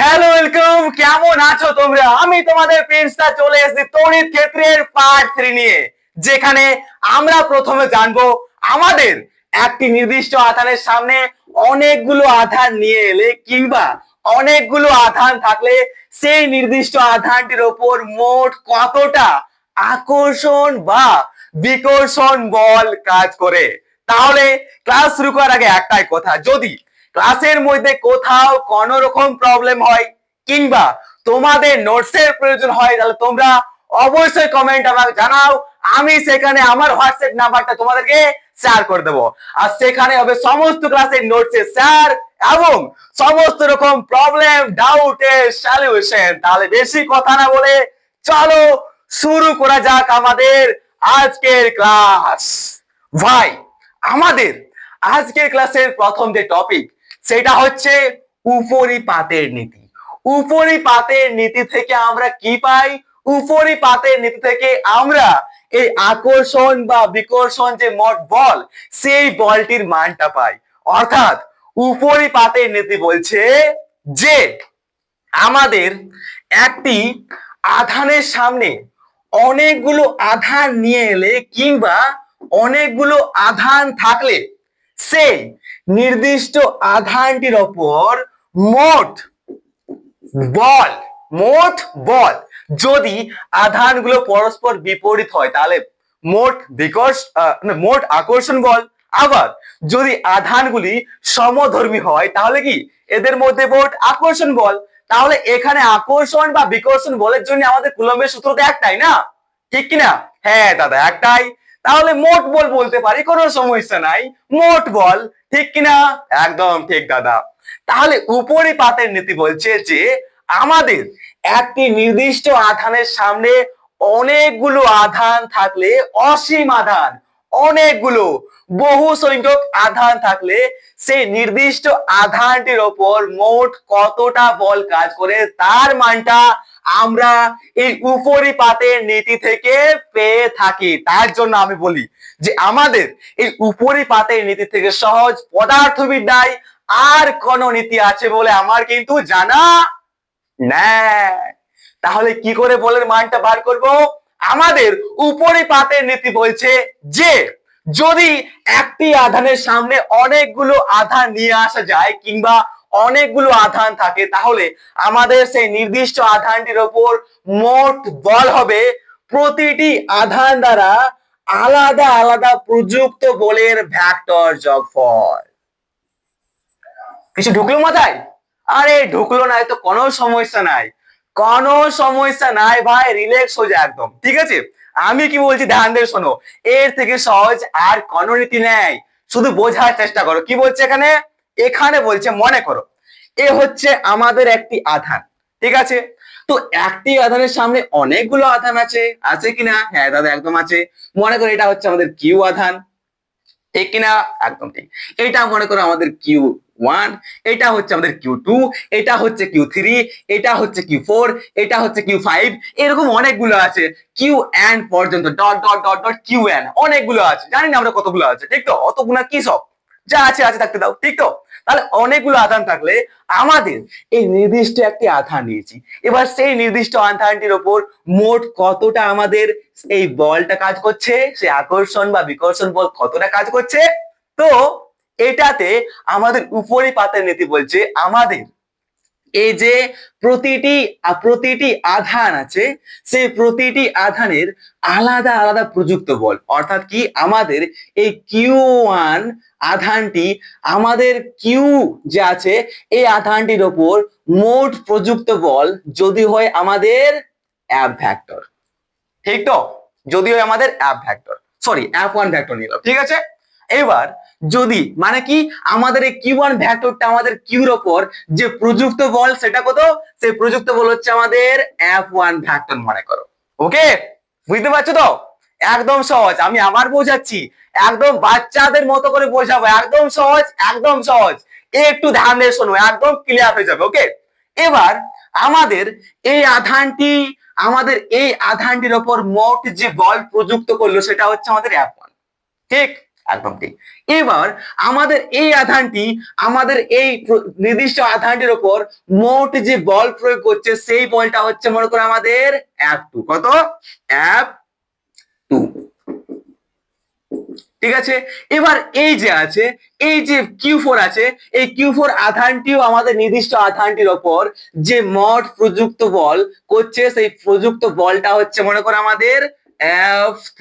Hello welcome, কেমন আছো তোমরা? আমি তোমাদের প্রিন্সটা চলে এসেছি তড়িৎ ক্ষেত্রের পার্ট 3 নিয়ে, যেখানে আমরা প্রথমে জানবো আমাদের একটি নির্দিষ্ট আধানের সামনে অনেকগুলো আধান নিয়ে এলে কিংবা অনেকগুলো আধান থাকলে সেই নির্দিষ্ট আধানটির ওপর মোট কতটা আকর্ষণ বা বিকর্ষণ বল কাজ করে। তাহলে ক্লাস শুরু করার আগে একটাই কথা, যদি ক্লাসের মধ্যে কোথাও কোনো রকম প্রবলেম হয় কিংবা তোমাদের নোটসের প্রয়োজন হয়, তাহলে তোমরা অবশ্যই কমেন্ট আমাকে জানাও। আমি সেখানে আমার হোয়াটসঅ্যাপ নাম্বারটা তোমাদেরকে শেয়ার করে দেবো, আর সেখানে হবে সমস্ত ক্লাসের নোটসের শেয়ার এবং সমস্ত রকম প্রবলেম ডাউটের সলিউশন। তাহলে বেশি কথা না বলে চলো শুরু করা যাক আমাদের আজকের ক্লাস। ভাই, আমাদের আজকের ক্লাসের প্রথম যে টপিক সেটা হচ্ছে উপরিপাতের নীতি। উপরিপাতের নীতি থেকে আমরা কি পাই? উপরিপাতের নীতি থেকে আমরা এই আকর্ষণ বা বিকর্ষণ যে মোট বল, সেই বলটির মানটা পাই। অর্থাৎ উপরিপাতের নীতি বলছে যে আমাদের একটি আধানের সামনে অনেকগুলো আধান নিয়ে এলে কিংবা অনেকগুলো আধান থাকলে সেই নির্দিষ্ট আধানটির ওপর মোট বল মোট বল যদি আধানগুলো পরস্পর বিপরীত হয় তাহলে মোট আকর্ষণ বল। আবার যদি আধানগুলি সমধর্মী হয় তাহলে কি এদের মধ্যে মোট আকর্ষণ বল। তাহলে এখানে আকর্ষণ বা বিকর্ষণ বলের জন্য আমাদের কুলম্বের সূত্র তো একটাই না, ঠিক কিনা? হ্যাঁ দাদা, একটাই। তাহলে মোট বল বলতে পারি, কোনো সমস্যা নাই। মোট বল, ঠিক কিনা? একদম ঠিক দাদা। তাহলে উপরিপাতের নীতি বলছে যে আমাদের একটি নির্দিষ্ট আধানের সামনে অনেকগুলো আধান থাকলে, অসীম আধান, অনেকগুলো বহু সংখ্যক আধান থাকলে সেই নির্দিষ্ট আধানটির ওপর মোট কতটা বল কাজ করে তার মানটা আমরা এই উপরিপাতের নীতি থেকে পেয়ে থাকি। তার জন্য আমি বলি যে আমাদের এই উপরিপাতের নীতি থেকে সহজ পদার্থবিদ্যায় আর কোন নীতি আছে বলে আমার কিন্তু জানা নেই। তাহলে কি করে বলের মানটা বার করব? আমাদের উপরিপাতের নীতি বলছে যে যদি একটি আধানের সামনে অনেকগুলো আধান নিয়ে আসা যায় কিংবা অনেকগুলো আধান থাকে তাহলে আমাদের সেই নির্দিষ্ট আধানটির ওপর মোট বল হবে প্রতিটি আধান দ্বারা আলাদা আলাদা প্রযুক্ত বলের ভেক্টর যোগফল। কিছু ঢুকলো মাথায়? আরে ঢুকলো না তো কোনো সমস্যা নাই, কোনো সমস্যা নাই ভাই, রিল্যাক্স হয়ে যায় একদম, ঠিক আছে? আমি কি বলছি ধ্যান দিয়ে শোনো, এর থেকে সহজ আর কোনো নীতি নেই। শুধু বোঝার চেষ্টা করো কি বলছে এখানে। এখানে বলছে মনে করো এ হচ্ছে আমাদের একটি আধান, ঠিক আছে? তো একটি আধানের সামনে অনেকগুলো আধান আছে, আছে কিনা? হ্যাঁ দাদা একদম আছে। মনে করো এটা হচ্ছে আমাদের কিউ আধান, ঠিক কিনা? একদম ঠিক। এটা মনে করো আমাদের Q1, এটা হচ্ছে আমাদের Q2, এটা হচ্ছে Q3, এটা হচ্ছে Q4, এটা হচ্ছে Q5, এরকম অনেকগুলো আছে। Qn পর্যন্ত dot dot dot dot Qn অনেকগুলো আছে, জানি না আমরা কতগুলো আছে, ঠিক তো? অতগুলো কি সব যা আছে আছে থাকতে দাও, ঠিক তো? তাহলে অনেকগুলো আধান থাকলে আমাদের এই নির্দিষ্ট একটি আধান নিয়েছি, এবার সেই নির্দিষ্ট আধানটির ওপর মোট কতটা আমাদের এই বলটা কাজ করছে, সেই আকর্ষণ বা বিকর্ষণ বল কতটা কাজ করছে। তো এটাতে আমাদের উপরিপাতের নীতি বলছে আমাদের এই যে প্রতিটি আধান আছে সেই প্রতিটি আধানের আলাদা আলাদা প্রযুক্ত বল, অর্থাৎ কি আমাদের এই Q1 আধানটি, আমাদের কিউ যে আছে এই আধানটির ওপর মোট প্রযুক্ত বল যদি হয় আমাদের অ্যাপ ভেক্টর, ঠিক তো? যদি হয় আমাদের app vector, sorry F1 vector নিলাম, ঠিক আছে? এবার যদি মানে কি আমাদের এই Q1 ভেক্টরটা আমাদের কিউর ওপর যে প্রযুক্ত বল সেটা কত, সেই প্রযুক্ত বল হচ্ছে আমাদের F1 ভেক্টর মনে করো। ওকে, বুঝতে পারছো তো? একদম সহজ, আমি আবার বোঝাচ্ছি, একদম বাচ্চাদের মতো করে বোঝাবো, একদম সহজ, একদম সহজ। একটু ধ্যান দিয়ে শোনো, একদম ক্লিয়ার হয়ে যাবে। ওকে, এবার আমাদের এই আধানটির ওপর মোট যে বল প্রযুক্ত করলো সেটা হচ্ছে আমাদের F1, ঠিক? একদম ঠিক। এবার আমাদের এই আধানটি আমাদের এই নির্দিষ্ট আধানটির উপর মোট যে বল প্রয়োগ করছে সেই বলটা হচ্ছে মনে করো আমাদের F2। কত? F2। ঠিক আছে। এবার এই যে আছে, এই যে Q4 আছে, এই Q4 আধানটিও আমাদের নির্দিষ্ট আধানটির ওপর যে মোট প্রযুক্ত বল করছে সেই প্রযুক্ত বলটা হচ্ছে মনে করো আমাদের F3।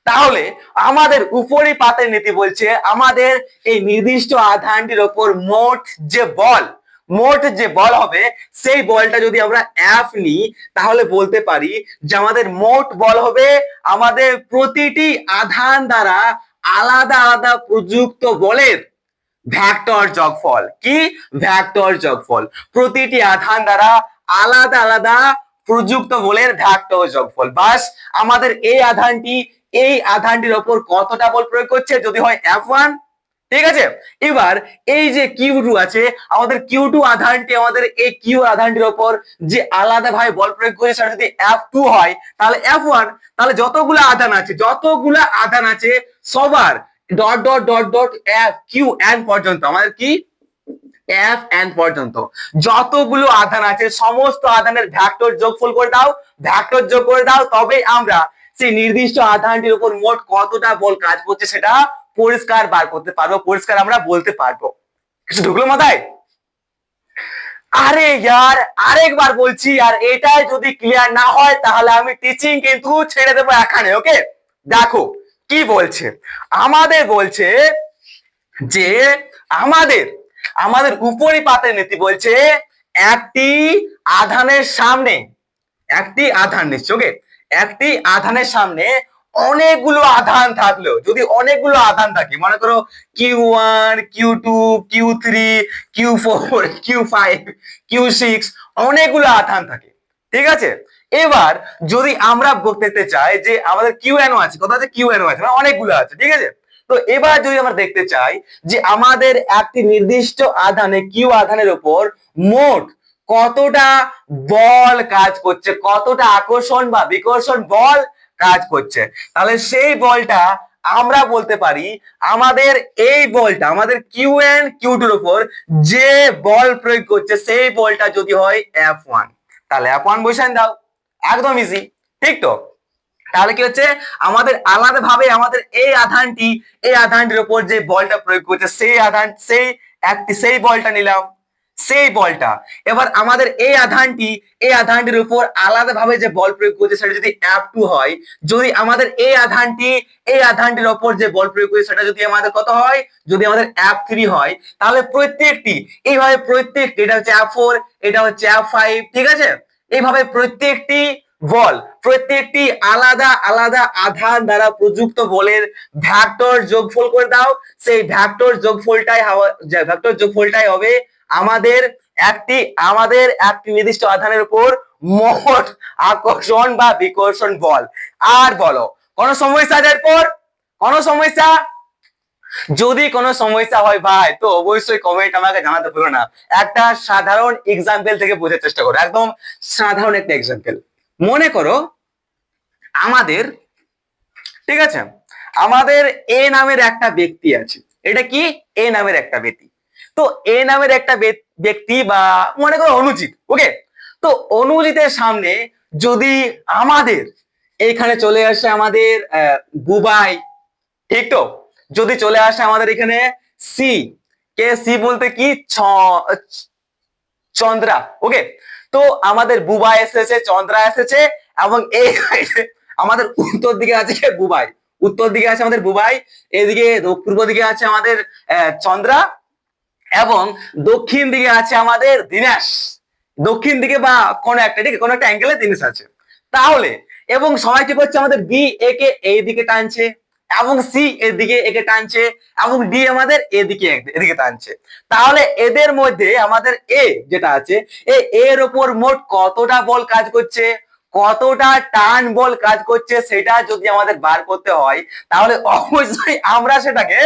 তাহলে আমাদের উপরি পাতের নীতি বলছে আমাদের এই নির্দিষ্ট আধানটির ওপর মোট যে বল হবে সেই বলটা যদি আমরা F নিই তাহলে বলতে পারি যে আমাদের মোট বল হবে আমাদের প্রতিটি আধান দ্বারা আলাদা আলাদা প্রযুক্ত বলের ভেক্টর যোগফল। কি? ভেক্টর যোগফল। প্রতিটি আধান দ্বারা আলাদা আলাদা প্রযুক্ত বলের ভেক্টর যোগফল। বাস আমাদের এই আধানটির ওপর কতটা বল প্রয়োগ করছে যদি হয় F1। ঠিক আছে। এবার এই যে Q2 আছে, আমাদের Q2 আধানটি আমাদের এই Q আধানটির ওপর যে আলাদা ভাবে বল প্রয়োগ করে সেটা যদি F2 হয় তাহলে F1। তাহলে যতগুলা আধান আছে সবার dot dot dot dot F Q N পর্যন্ত আমাদের কি Fn পর্যন্ত যতগুলো আধান আছে সমস্ত আধানের ভেক্টর যোগফল করে দাও, তবে আমরা সেই নির্দিষ্ট আধানটির উপর মোট কতটা বল কাজ করছে সেটা পরিষ্কার বার করতে পারবো, পরিষ্কার আমরা বলতে পারবো। কিছু ঢুকলো মাথায়? আরে ইয়ার আরেকবার বলছি, আর এটাই যদি ক্লিয়ার না হয় তাহলে আমি টিচিং কিন্তু ছেড়ে দেবো এখানে। ওকে, দেখো কি বলছে। আমাদের বলছে যে আমাদের উপরি পাতের নীতি বলছে একটি আধানের সামনে একটি আধানের সামনে অনেকগুলো আধান থাকলেও, যদি অনেকগুলো আধান থাকে মনে করো Q1 Q2 Q3 Q4 Q5 Q6 অনেকগুলো আধান থাকে। ঠিক আছে। এবার যদি আমরা দেখতে চাই যে আমাদের QN আছে, কথা আছে QN আছে, মানে অনেকগুলো আছে। ঠিক আছে। তো এবার যদি আমরা দেখতে চাই যে আমাদের একটি নির্দিষ্ট আধানে Q আধানের উপর মোট কতটা বল কাজ করছে, কতটা আকর্ষণ বা বিকর্ষণ বল কাজ করছে, তাহলে সেই বলটা আমরা বলতে পারি আমাদের এই বলটা আমাদের Q1 Q2 এর উপর যে বল প্রয়োগ করছে সেই বলটা যদি হয় F1 তাহলে F1 বসান দাও, একদম ইজি। ঠিক তো? তাহলে কি হচ্ছে আমাদের আলাদা ভাবে আমাদের এই আধানটির উপর যে বলটা প্রয়োগ করছে সেই বলটা নিলাম, সেই বলটা। এবার আমাদের এই আধানটির উপর আলাদা ভাবে যে বল প্রয়োগ করছে সেটা যদি F2 হয়, যদি আমাদের এই আধানটির উপর যে বল প্রয়োগ করছে সেটা যদি আমাদের কত হয়, যদি আমাদের F3 হয়, তাহলে প্রত্যেকটি এইভাবে এটা হচ্ছে F4, এটা হচ্ছে F5। ঠিক আছে। এইভাবে প্রত্যেকটি আলাদা আলাদা আধান দ্বারা প্রযুক্ত বলের ভেক্টর যোগফল করে দাও, সেই ভেক্টর যোগফলটাই হবে আমাদের একটি নির্দিষ্ট আধানের উপর মোট আকর্ষণ বা বিকর্ষণ বল। আর বলো কোন সমস্যা আছে এরপর? কোন সমস্যা? যদি কোনো সমস্যা হয় ভাই তো অবশ্যই কমেন্ট আমাকে জানাতে ভুলো না। একটা সাধারণ এক্সাম্পল থেকে বোঝার চেষ্টা করো, একদম সাধারণ একটা এক্সাম্পল। মনে করো আমাদের, ঠিক আছে, আমাদের এ নামের একটা ব্যক্তি আছে। এটা কি? এ নামের একটা ব্যক্তি। তো এ নামের একটা ব্যক্তি বা মনে করো অনুজিৎ। ওকে। তো অনুজিতের সামনে যদি আমাদের এখানে চলে আসে আমাদের বুবাই, ঠিক তো, যদি চলে আসে আমাদের এখানে সি, সি বলতে কি চন্দ্রা। ওকে। তো আমাদের বুবাই এসেছে, চন্দ্রা এসেছে, এবং এই আমাদের উত্তর দিকে আছে আমাদের বুবাই, এদিকে পূর্ব দিকে আছে আমাদের চন্দ্রা, এবং দক্ষিণ দিকে আছে আমাদের দীনেশ। দক্ষিণ দিকে বা কোনো একটা অ্যাঙ্গেলে দীনেশ আছে। তাহলে এবং সবাই কি করছে, আমাদের বি একে এই দিকে টানছে, এবং সি এদিকে একে টানছে, এবং ডি আমাদের এদিকে টানছে। তাহলে এদের মধ্যে আমাদের এ যেটা আছে, এর উপর মোট কতটা বল কাজ করছে, কতটা টান বল কাজ করছে সেটা যদি আমাদের বার করতে হয় তাহলে অবশ্যই আমরা সেটাকে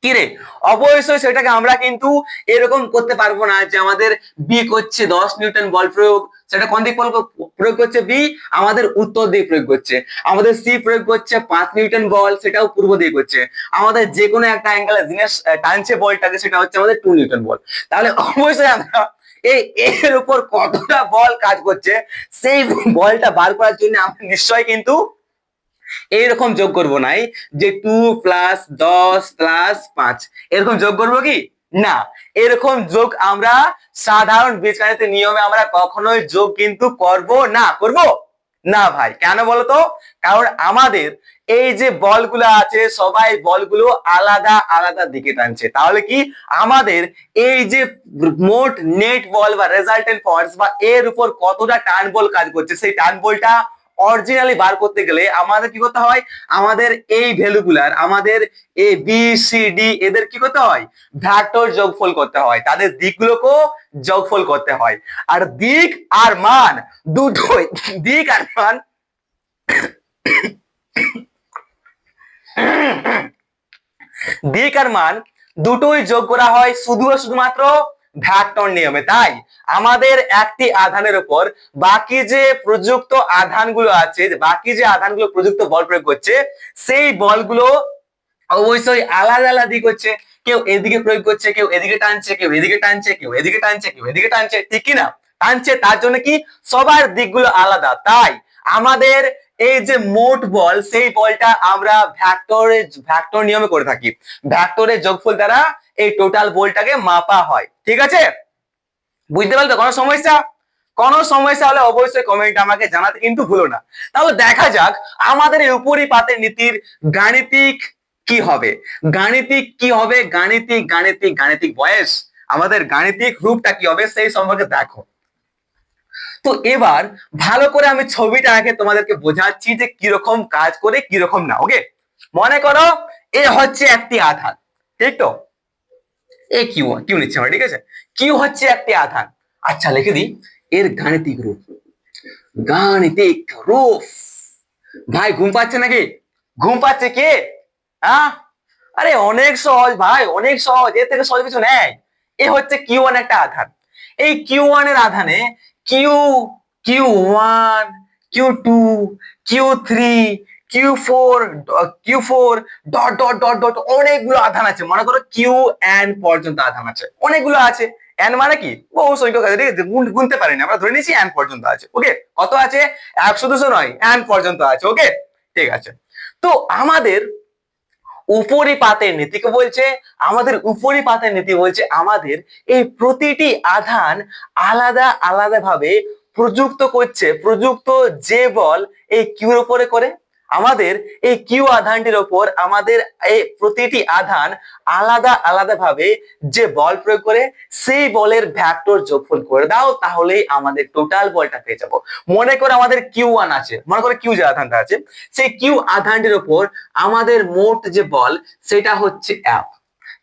কি রে, অবশ্যই সেটাকে আমরা কিন্তু এরকম করতে পারবো না যে আমাদের বি করছে 10 নিউটন বল প্রয়োগ, সেটা কোন দিক বল প্রয়োগ করছে, বি আমাদের উত্তর দিক প্রয়োগ করছে। আমাদের সি প্রয়োগ করছে 5 নিউটন বল, সেটাও পূর্ব দিক করছে। আমাদের যে কোনো একটা অ্যাঙ্গেলে জিনিস টানছে বলটাকে, সেটা হচ্ছে আমাদের 2 নিউটন বল। তাহলে অবশ্যই আমরা এই এর উপর কতটা বল কাজ করছে সেই বলটা বার করার জন্য আমরা নিশ্চয়ই কিন্তু এইরকম যোগ করবো নাই যে 2+10+5 এরকম যোগ করবো কি না। এরকম যোগ আমরা সাধারণ বীজগণিতের নিয়মে আমরা কখনোই যোগ কিন্তু করব না, করব না ভাই। কেন বলতো? কারণ আমাদের এই যে বলগুলো আছে সবাই বলগুলো আলাদা আলাদা দিকে টানছে। তাহলে কি আমাদের এই যে মোট নেট বল বা রেজাল্টেন্ট ফোর্স বা এর উপর কতটা টান বল কাজ করছে, সেই টান বলটা অরিজিনালি বার করতে গেলে আমাদের কি করতে হয়, আমাদের এই ভ্যালুগুলার, আমাদের এ বি সি ডি এদের কি করতে হয়, ভেক্টর যোগফল করতে হয়, তাদের দিকগুলোকেও যোগফল করতে হয়। আর দিক আর মান দুটোই, দিক আর মান দিক আর মান দুটোই যোগ করা হয় শুধুমাত্র ভেক্টর নিয়মে। তাই আমাদের একটি আধানের উপর বাকি যে প্রযুক্ত আধানগুলো আছে, বাকি যে আধানগুলো প্রযুক্ত বল প্রয়োগ করছে, সেই বলগুলো অবশ্যই আলাদা আলাদা দিক হচ্ছে। কেউ এদিকে প্রয়োগ করছে, কেউ এদিকে টানছে, কেউ এদিকে টানছে, কেউ এদিকে টানছে, কেউ এদিকে টানছে, ঠিক কি না? টানছে, তার জন্য কি সবার দিকগুলো আলাদা। তাই আমাদের এই যে মোট বল, সেই বলটা আমরা ভেক্টর নিয়মে করে থাকি। ভেক্টরের যোগফল দ্বারা এই টোটাল বলটাকে মাপা হয়। ঠিক আছে, বুঝতে পারলে তো? কোনো সমস্যা? কোনো সমস্যা হলে অবশ্যই কমেন্ট আমাকে জানাতে কিন্তু ভুলো না। তাহলে দেখা যাক আমাদের এই উপরিপাতের নীতির গাণিতিক কি হবে। গাণিতিক কি হবে, গাণিতিক গাণিতিক গাণিতিক বয়স, আমাদের গাণিতিক রূপটা কি হবে সেই সম্পর্কে দেখো। তো এবার ভালো করে আমি ছবিটা আগে তোমাদেরকে বোঝাচ্ছি যে কিরকম কাজ করে কিরকম না। ওকে, মনে করো এ হচ্ছে একটি আধান, ঠিক তো? এ কিউ কিউ নিচ্ছে আমরা, ঠিক আছে? কিউ হচ্ছে একটি আধান। আচ্ছা লিখে দিই এর গাণিতিক রূপ। গাণিতিক রূপ, ভাই ঘুম পাচ্ছে নাকি? ঘুম পাচ্ছে কে? হ্যাঁ, আরে অনেক সহজ ভাই, অনেক সহজ, এর থেকে সহজ কিছু নেই। এ হচ্ছে কিউ ওয়ান একটা আধান। এই কিউ ওয়ান এর আধানে Q Q one, Q 2, Q 3, Q 4, Q 4 dot dot dot dot অনেকগুলো আধান আছে। মনে করো কিউ এন পর্যন্ত আধান আছে, অনেকগুলো আছে। এন মানে কি বহু সংখ্যক আছে, ঠিক আছে? গুনতে পারিনি, আমরা ধরে নিয়েছি এন পর্যন্ত আছে। ওকে, কত আছে? 100-200 নয়, এন পর্যন্ত আছে। ওকে, ঠিক আছে। তো আমাদের উপরিপাতের নীতিকে বলছে, আমাদের উপরিপাতের নীতি বলছে আমাদের এই প্রতিটি আধান আলাদা আলাদা ভাবে প্রযুক্ত করছে, প্রযুক্ত যে বল এই কিউর উপরে করে। আমাদের এই কিউ আধানটির উপর আমাদের এই প্রতিটি আধান আলাদা আলাদা ভাবে যে বল প্রয়োগ করে, সেই বলের ভেক্টর যোগফল করে দাও, তাহলেই আমাদের টোটাল বলটা পেয়ে যাবো। মনে করো আমাদের কিউ ওয়ান আছে, মনে করো কিউ যে আধানটা আছে, সেই কিউ আধানটির উপর আমাদের মোট যে বল সেটা হচ্ছে এফ।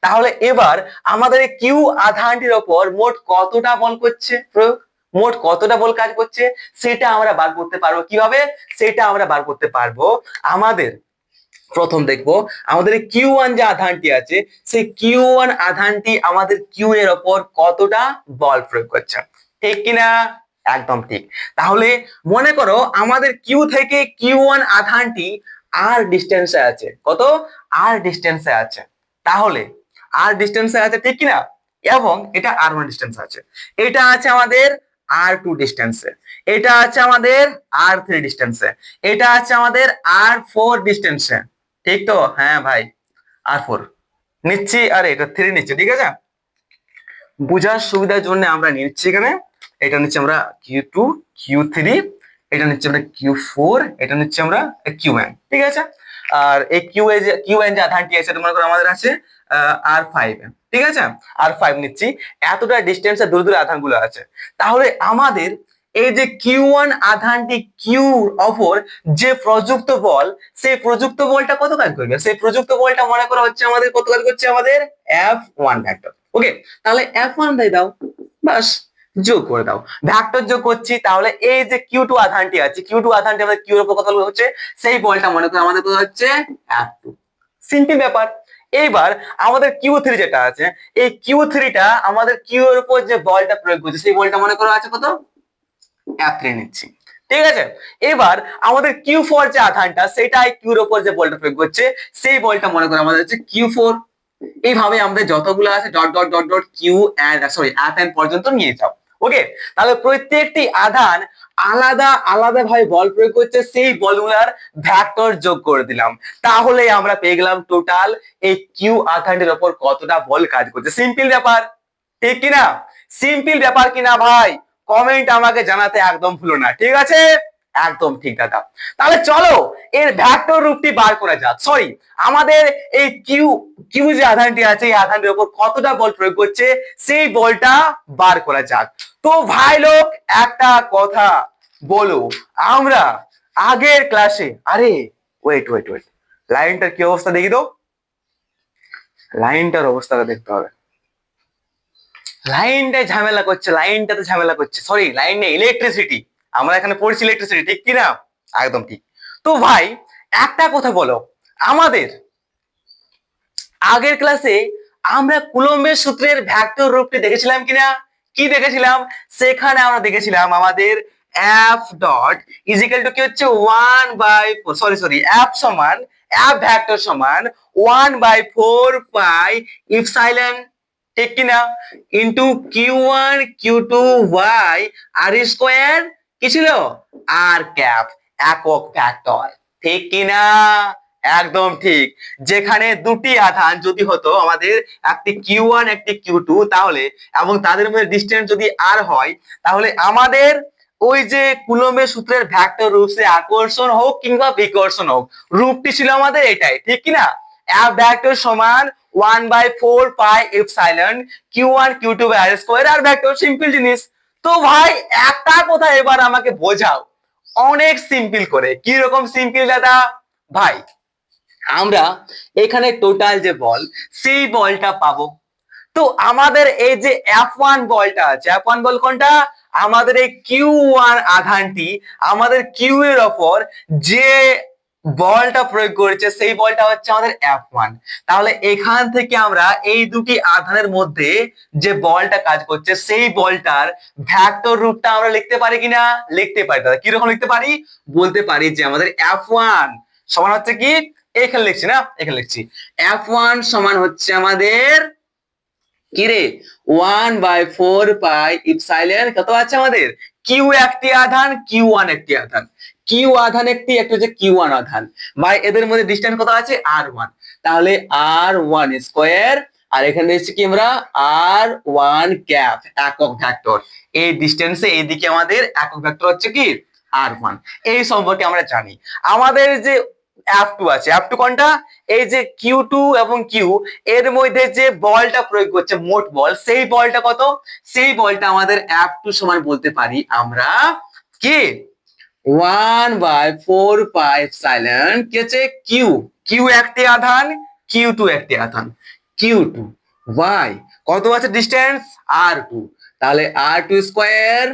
তাহলে এবার আমাদের কিউ আধানটির ওপর মোট কতটা বল করছে প্রয়োগ, মোট কতটা বল কাজ করছে, সেটা আমরা বার করতে পারবো কিভাবে? সেটা আমরা বার করতে পারবো আমাদের প্রথম দেখবো আমাদের কিউ ওয়ান যে আধানটি আছে, সেই কিউ ওয়ান আধানটি আমাদের কিউ এর ওপর কতটা বল প্রয়োগ করছে, ঠিক কিনা? একদম ঠিক। তাহলে মনে করো আমাদের কিউ থেকে কিউ ওয়ান আধানটি আর ডিস্টেন্সে আছে, কত? আর ডিস্টেন্সে আছে। তাহলে আর ডিস্টেন্সে আছে, ঠিক কিনা? এবং এটা আর1 ডিস্টেন্স আছে, এটা আছে আমাদের আর2 ডিস্টেন্সে, এটা আছে আমাদের আর3 ডিস্টেন্সে, এটা আছে আমাদের আর4 ডিস্টেন্সে, ঠিক তো? হ্যাঁ ভাই, আর4 নিচ্ছি আর এটা 3 নিচ্ছি, ঠিক আছে? বুঝার সুবিধার জন্য আমরা নিচ্ছি এখানে, এটা নিচ্ছি আমরা কিউ 2, কিউ 3, এটা নিচ্ছি আমরা কিউ 4, এটা নিচ্ছি আমরা কিউ1, ঠিক আছে? আর এই কিউ এন যে আধানটি আছে এটা মনে করো আমাদের আছে আর5, ঠিক আছে? আর5 নিচ্ছি, এতটা ডিস্টেন্সে দূরে দূরে আধানগুলো আছে। তাহলে আমাদের এই যে কিউ ওয়ান আধানটি কিউ অপর যে প্রযুক্ত বল, সেই প্রযুক্ত বলটা কত কাজ করবে? সেই প্রযুক্ত বলটা মনে করা হচ্ছে আমাদের কত কাজ করছে, আমাদের F1 ভেক্টর। ওকে, তাহলে F1 দিয়ে দাও, বাস যোগ করে দাও, ভেক্টর যোগ করছি। তাহলে এই যে কিউ2 আধানটি আছে, কিউ2 আধানটি আমাদের কিউ এর উপর কত বল হচ্ছে, সেই বলটা মনে করো আমাদের কত হচ্ছে F2। সিম্পল ব্যাপার। এইবার আমাদের Q3 যেটা আছে, এই Q3টা আমাদের Q এর উপর যে বলটা প্রয়োগ করছে সেই বলটা মনে করো আছে কত, F3 নিচ্ছি, ঠিক আছে। এবার আমাদের Q4 যে আধানটা সেটাই Q এর উপর যে বলটা প্রয়োগ করছে সেই বলটা মনে করো আমাদের হচ্ছে Q4। এইভাবে আমাদের যতগুলো আছে dot dot dot dot Q and sorry F N পর্যন্ত নিয়ে যাও। ওকে, তাহলে প্রত্যেকটি আধান আলাদা আলাদা ভাবে বল প্রয়োগ করছে, সেই বলগুলার ভেক্টর যোগ করে দিলাম, তাহলে আমরা পেয়ে গেলাম টোটাল এই কিউ আধানটির উপর কতটা বল কাজ করছে। সিম্পল ব্যাপার, ঠিক কিনা? সিম্পল ব্যাপার কিনা ভাই? কমেন্ট আমাকে জানাতে একদম ভুলো না, ঠিক আছে? একদম ঠিক দাদা। তাহলে চলো এর ভেক্টর রূপটি বার করা যাক। সরি, আমাদের এই কিউ কিউ যে আধানটি আছে এই আধানটির উপর কতটা বল প্রয়োগ করছে সেই বলটা বার করা যাক। তো ভাই লোক একটা কথা বলো, আমরা আগের ক্লাসে, আরে ওয়েট ওয়েট ওয়েট, লাইনটার কি অবস্থা দেখি তো, লাইনটার অবস্থাটা দেখতে হবে। লাইনটাই ঝামেলা করছে, লাইনটাতে ঝামেলা করছে, সরি লাইন নেই, ইলেকট্রিসিটি। আমরা এখানে পড়ছি ইলেকট্রিসিটি, ঠিক কিনা? একদম ঠিক। তো ভাই একটা কথা বলো, আমাদের আগের ক্লাসে আমরা কুলম্বের সূত্রের ভেক্টর রূপটি দেখেছিলাম কিনা? কি দেখেছিলাম? সেখানে আমরা দেখেছিলাম আমাদের এফ ডট ইজিক্যাল টু কি হচ্ছে 1/4, সরি এফ সমান, এফ ভেক্টর সমান 1/4 পাই ইপসাইলন, ঠিক কিনা, ইন্টু Q1 Q2 y আর স্কোয়ার কি ছিল, আর ক্যাপ, একক ভেক্টর, ঠিক কিনা? একদম ঠিক। যেখানে দুটি আধান যদি হতো আমাদের, একটি Q1 একটি Q2, তাহলে এবং তাদের মধ্যে ডিসটেন্স যদি আর হয়, তাহলে আমাদের ওই যে কুলম্বের সূত্রের ভেক্টর রূপ, সে আকর্ষণ হোক কিংবা বিকর্ষণ হোক, রূপটি ছিল আমাদের এটাই, ঠিক কিনা? এফ ভেক্টর সমান 1/4 পাই এপসাইলন Q1 Q2 আর স্কয়ার, আর ভেক্টর সিম্পল জিনিস। তো ভাই একটা কথা এবার আমাকে বোঝাও অনেক সিম্পল করে। কি রকম সিম্পল দাদা? ভাই আমরা এখানে টোটাল যে বল সেই বলটা পাবো। তো আমাদের এই যে F1 বলটা আছে, F1 বল কোনটা? আমাদের এই Q1 আধানটি আমাদের Q এর ওপর যে বলটা প্রয়োগ করেছে সেই বলটা হচ্ছে আমাদের F1। তাহলে এখান থেকে আমরা এই দুটি আধানের মধ্যে যে বলটা কাজ করছে সেই বলটার ভেক্টর রূপটা আমরা লিখতে পারি কিনা? লিখতে পারি দাদা। কিরকম লিখতে পারি? বলতে পারি যে আমাদের F1 সমান হচ্ছে কি, এখানে লিখছি না, এখানে লিখছি, F1 সমান হচ্ছে আমাদের কি রে, 1/4 পাই ইপসাইলন কত আছে আমাদের, কিউ একটি আধান Q1 একটি আধান, কিউ আধান একটি, একটি হচ্ছে Q1 আধান, ভাই এদের মধ্যে ডিসটেন্স কত আছে, R1, তাহলে R1 স্কয়ার, আর এখানে দেখছি কি আমরা R1 ক্যাপ, একক ভেক্টর। এই ডিসটেন্সে এইদিকে আমাদের একক ভেক্টর হচ্ছে কি R1। এই সম্পর্কে আমরা জানি। আমাদের যে F2 আছে, F2 কোনটা? এই যে Q2 এবং Q এর মধ্যে যে বলটা প্রয়োগ করছে মোট বল, সেই বলটা কত? সেই বলটা আমাদের F2 সমান বলতে পারি আমরা কি 1/4 পাই এপসাইলন কি হচ্ছে Q, Q একটি আধান Q2 একটি আধান, Q2 y কত আছে ডিসটেন্স R2, তাহলে R2 স্কয়ার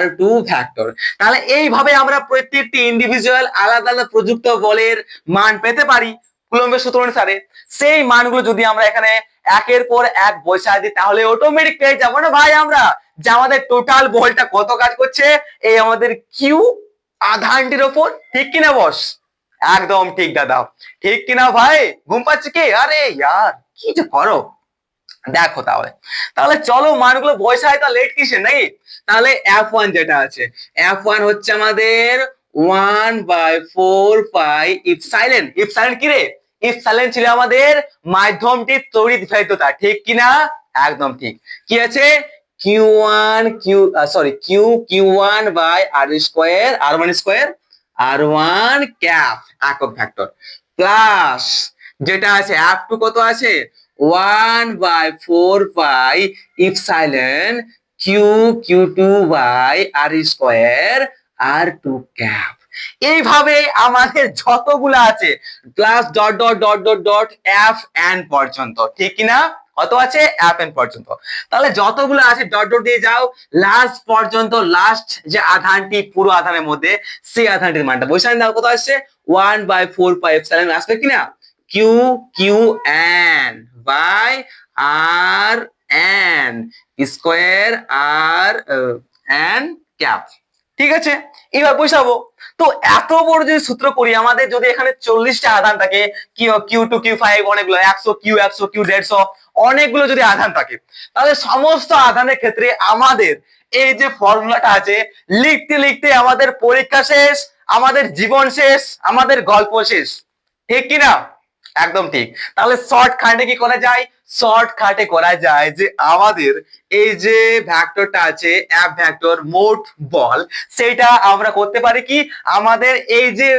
R2 ভেক্টর। তাহলে এইভাবে আমরা প্রত্যেকটি ইন্ডিভিজুয়াল আলাদা আলাদা প্রযুক্ত বলের মান পেতে পারি কুলম্বের সূত্র অনুসারে। সেই মানগুলো যদি আমরা এখানে একের পর এক বসায় দিই তাহলে অটোমেটিক পেয়ে যাবো না ভাই আমরা যে আমাদের টোটাল বলটা কত কাজ করছে এই আমাদের কিউ আধানটির ওপর, ঠিক কিনা বস? একদম ঠিক দাদা, ঠিক কিনা ভাই? ঘুম পাচ্ছে কি? আরে ইয়ার কি যে করো, দেখো তাহলে, তাহলে চলো মানগুলো বসাই, তা লেট কিসের নাকি? তাহলে F1 যেটা আছে, F1 হচ্ছে আমাদের 1/4 পাই ইপসাইলন, ইপসাইলন কি রে? ইপসাইলন ছিল আমাদের মাধ্যমটির তড়িৎ ভেদ্যতা, ঠিক কিনা? একদম ঠিক। কি আছে? Q1 Q1 by R square, R1 square, R1 cap, একক ভেক্টর, প্লাস যেটা আছে F2 কত আছে, 1/4 pi epsilon Q2 by R square R2 cap. এইভাবে আমাদের যতগুলো আছে plus dot dot dot dot dot F N পর্যন্ত, ঠিক কিনা? কত আছে? এফ এন পর্যন্ত। তাহলে যতগুলো আছে ডট ডট দিয়ে যাও লাস্ট পর্যন্ত, লাস্ট যে আধানটি পুরো আধানের মধ্যে সেই আধানটির মানটা বসান দাও, কত আসছে 1/4 পাই এপসাইলন আসবে কিনা? Q Q N by R N square R N cap. ঠিক আছে, এবার বসাবো। তো এত বড় যদি সূত্র করি, আমাদের যদি এখানে 40টা আধান থাকে, কিউ টু কিউ ফাইভ অনেকগুলো, 100 কিউ 150 অনেকগুলো যদি আধান থাকে, তাহলে সমস্ত আধানের ক্ষেত্রে আমাদের এই যে ফর্মুলাটা আছে, লিখতে লিখতে আমাদের পরীক্ষা শেষ, আমাদের জীবন শেষ, আমাদের গল্প শেষ। ঠিক কিনা? একদম ঠিক। তাহলে শর্টকাটে কি করা যায়? শর্টকাটে করা যায় যে আমাদের এই যে ভেক্টরটা আছে এফ ভেক্টর মোট বল, সেটা আমরা করতে পারি কি, আমাদের এই যে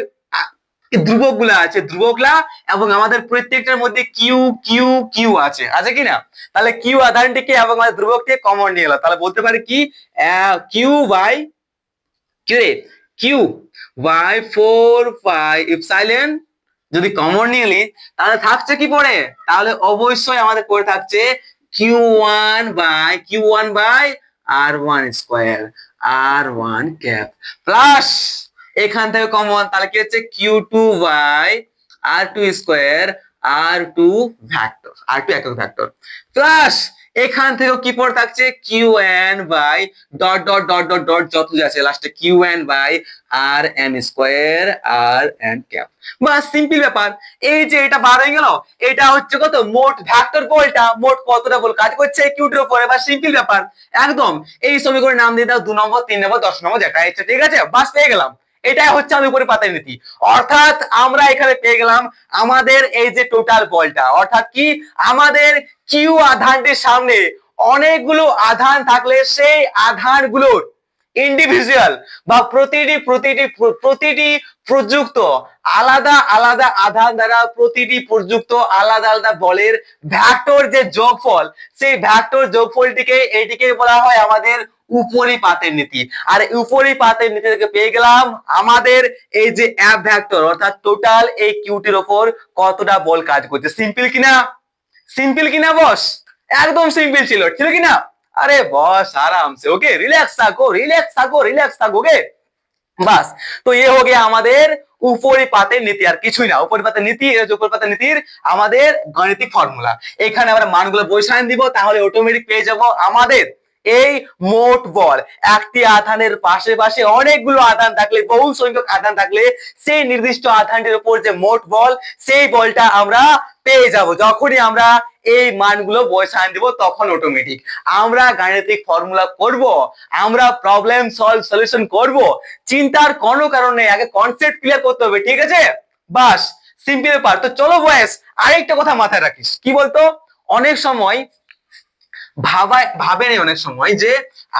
ধ্রুবকগুলা আছে, ধ্রুবকগুলা এবং আমাদের প্রত্যেকটার মধ্যে কিউ কিউ কিউ আছে, আছে কিনা? তাহলে কিউ আধানটিকে এবং আমাদের ধ্রুবককে কমন নিয়ে এলো, তাহলে বলতে পারি কি Q by Q by 4 pi epsilon. যদি কমন নিয়ে নিই তাহলে থাকছে কি পড়ে, তাহলে অবশ্যই আমাদের পড়ে থাকছে Q one by R one square R one cap plus এখান থেকে কমন, তাহলে কি হচ্ছে কিউ2 বাই আর2 স্কোয়ার আর2 ভেক্টর, আর2 একক ভেক্টর প্লাস এখান থেকে কি পড়ে থাকছে Q N by dot dot dot dot dot যত আছে লাস্টে Q N by R N square R N cap. বাস সিম্পল ব্যাপার। এই যে এটা বার হয়ে গেল, এটা হচ্ছে কত মোট ভেক্টর বলটা, মোট কতটা বল কাজ করছে কিউটির উপরে। বাস সিম্পল ব্যাপার একদম। এই সমীকরণের নাম দিয়ে দাও 2 নম্বর 3 নম্বর 10 নম্বর যেটা ইচ্ছা। ঠিক আছে, বাস পেয়ে গেলাম। এটাই হচ্ছে আমি উপরে পাতায় নীতি। অর্থাৎ আমরা এখানে পেয়ে গেলাম আমাদের এই যে টোটাল বলটা, অর্থাৎ কি আমাদের কিউ আধানটির সামনে অনেকগুলো আধান থাকলে সেই আধানগুলোর ইন্ডিভিজুয়াল বা প্রতিটি প্রতিটি প্রতিটি প্রযুক্ত আলাদা আলাদা আধান দ্বারা প্রতিটি প্রযুক্ত আলাদা আলাদা বলের ভেক্টর যে যোগফল, সেই ভেক্টর যোগফলটিকে এটিকে বলা হয় আমাদের উপরিপাতের নীতি। আর উপরিপাতের নীতি থেকে পেয়ে গেলাম আমাদের এই যে এফ ভেক্টর, অর্থাৎ টোটাল এই কিউটির ওপর কতটা বল কাজ করছে। সিম্পল কিনা? সিম্পল কিনা বস? একদম সিম্পল ছিল, ছিল কিনা? আরে बॉस आराम से ओके, रिलैक्स থাকো রিল্যাক্স থাকো রিল্যাক্স থাকো ওকে। বাস, তো ये हो गया আমাদের উপরিপাতের নীতি, আর কিছুই না। উপরিপাতের নীতি, এর যে উপরিপাতের নীতির আমাদের গাণিতিক ফর্মুলা। এখানে আমরা মানগুলো বসায় দিব, তাহলে অটোমেটিক পেয়ে যাব আমাদের এই মোট বল। একটি আধানের পাশে পাশে অনেকগুলো আধান থাকলে, বহু সংখ্যক আধান থাকলে সেই নির্দিষ্ট আধানটির উপর যে মোট বল, সেই বলটা আমরা পেয়ে যাব যখনই আমরা এই মানগুলো বসায় দিব। তখন অটোমেটিক আমরা গাণিতিক ফর্মুলা করব, আমরা প্রবলেম সলভ সলিউশন করব। চিন্তার কোনো কারণ নেই, আগে কনসেপ্ট ক্লিয়ার করতে হবে। ঠিক আছে, বাস সিম্পল ব্যাপার। তো চলো বয়েস, আরেকটা কথা মাথায় রাখিস, কি বলতো, অনেক সময় ভাবে নেই অনেক সময় যে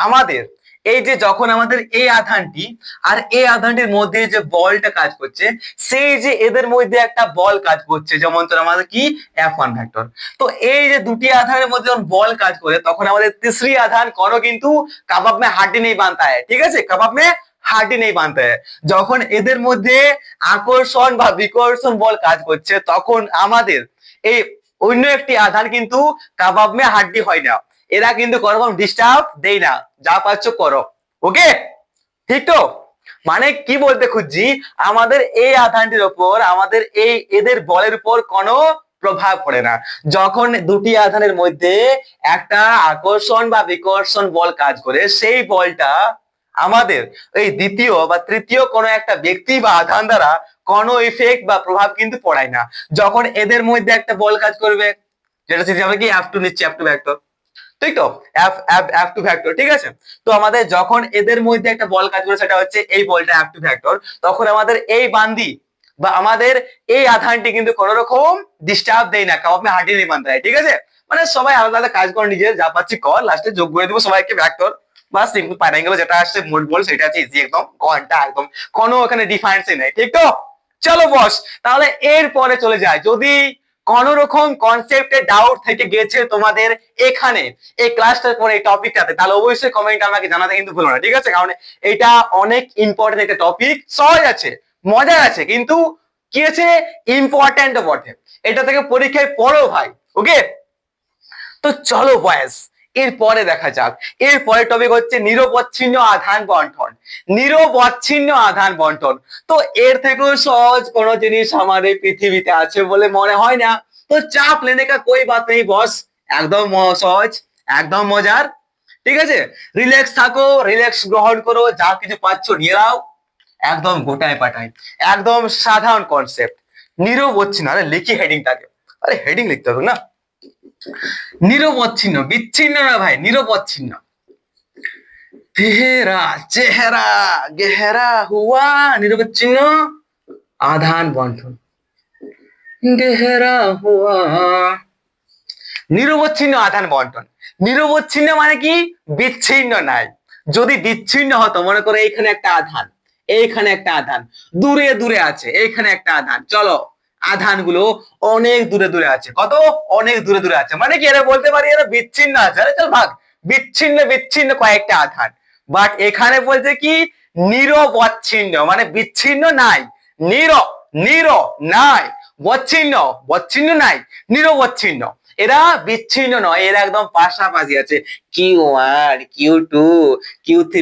আমাদের এই যে যখন আমাদের এই আধানটি আর এই আধানটির মধ্যে যে বলটা কাজ করছে, সেই যে এদের মধ্যে একটা বল কাজ করছে, যেমন তোর আমাদের কি F1 ভেক্টর। তো এই যে দুটি আধানের মধ্যে যখন বল কাজ করে, তখন আমাদের तीसरी আধান কোনো কিন্তু कबाब में हड्डी नहीं बांधता है। ঠিক আছে, कबाब में হাড্ডি নেই বাঁধতে হয়। যখন এদের মধ্যে আকর্ষণ বা বিকর্ষণ বল কাজ করছে, তখন আমাদের এই অন্য একটি আধান কিন্তু কাবাব মে হাড্ডি হয় না, এরা কিন্তু কোনো রকম ডিস্টার্ব দেয় না, যা পাচ্ছ করো। ওকে, ঠিক তো? মানে কি বলতে খুঁজছি, আমাদের এই আধানটির উপর আমাদের এই এদের বলের উপর কোনো প্রভাব পড়ে না। যখন দুটি আধানের মধ্যে একটা আকর্ষণ বা বিকর্ষণ বল কাজ করে, সেই বলটা আমাদের এই দ্বিতীয় বা তৃতীয় কোনো একটা ব্যক্তি বা আধান দ্বারা কোনো ইফেক্ট বা প্রভাব কিন্তু পড়ায় না। যখন এদের মধ্যে একটা বল কাজ করবে, যেটা হচ্ছে আমরা কি F2 নিচ্ছি, F2 ভেক্টর, ঠিক তো, F2 ভেক্টর। ঠিক আছে, তো আমাদের যখন এদের মধ্যে একটা বল কাজ করে, সেটা হচ্ছে এই বলটা F2 ভেক্টর, তখন আমাদের এই বান্দি বা আমাদের এই আধানটি কিন্তু কোন রকম ডিস্টার্ব দেয় না, কাউকে হাঁটি নেই বান্ধা হয়। ঠিক আছে, মানে সবাই আলাদা আলাদা কাজ করে, নিজের যা পাচ্ছি কর, লাস্টে যোগ করে দিব সবাইকে ভেক্টর। বা সিম্পল পাইনা গেল, যেটা আসছে মোট বল সেটা আছে ইজি একদম, ঘন্টা একদম কোনো এখানে ডিফারেন্সই নাই। ঠিক তো? চলো বস, তাহলে এরপরে চলে যায়, যদি কোন রকম কনসেপ্টে ডাউট থেকে গেছে তোমাদের এখানে এই ক্লাসটার পরে এই টপিকটাতে, তাহলে অবশ্যই কমেন্ট আমাকে জানাতে কিন্তু ভুলো না। ঠিক আছে, কারণ এটা অনেক ইম্পর্টেন্ট একটা টপিক, সহজ আছে, মজা আছে, কিন্তু কি আছে, ইম্পর্টেন্ট বটে। এটা থেকে পরীক্ষায় পড়ো ভাই। ওকে, তো চলো বয়েস, এরপরে দেখা যাক, এরপরে টপিক হচ্ছে নিরবচ্ছিন্ন আধান বন্টন। নিরবচ্ছিন্ন আধান বন্টন, তো এর থেকেও সহজ কোনো জিনিস আমাদের পৃথিবীতে আছে বলে মনে হয় না। তো চাপ লেনে কা কোই বাত নেই বস, একদম সহজ, একদম মজার। ঠিক আছে, রিল্যাক্স থাকো, রিল্যাক্স গ্রহণ করো, যা কিছু পাচ্ছ নিয়ে নাও, একদম গোটায় পাঠায়, একদম সাধারণ কনসেপ্ট। নিরবচ্ছিন্ন, আরে লিখি হেডিংটাকে, আরে হেডিং লিখতে হবে না। নিরবচ্ছিন্ন, বিচ্ছিন্ন না ভাই, নিরবচ্ছিন্ন। তেরা চেহারা গেহরা হুয়া, নিরবচ্ছিন্ন আধান বন্টন, গেহরা হুয়া। নিরবচ্ছিন্ন আধান বন্টন, নিরবচ্ছিন্ন মানে কি, বিচ্ছিন্ন নাই। যদি বিচ্ছিন্ন হতো, মনে করো এইখানে একটা আধান, এইখানে একটা আধান, দূরে দূরে আছে, এইখানে একটা আধান, চলো আধান গুলো অনেক দূরে দূরে আছে, কত অনেক দূরে দূরে আছে, মানে কি এরা বলতে পারি এরা বিচ্ছিন্ন আছে, আরে চল ভাগ, বিচ্ছিন্ন বিচ্ছিন্ন কয়েকটা আধান। বাট এখানে বলছে কি নিরবচ্ছিন্ন, মানে বিচ্ছিন্ন নাই, নির নির নাই, বচ্ছিন্ন বচ্ছিন্ন নাই, নিরবচ্ছিন্ন। এরা বিচ্ছিন্ন নয়, এরা একদম পাশাপাশি আছে, Q1 Q2 Q3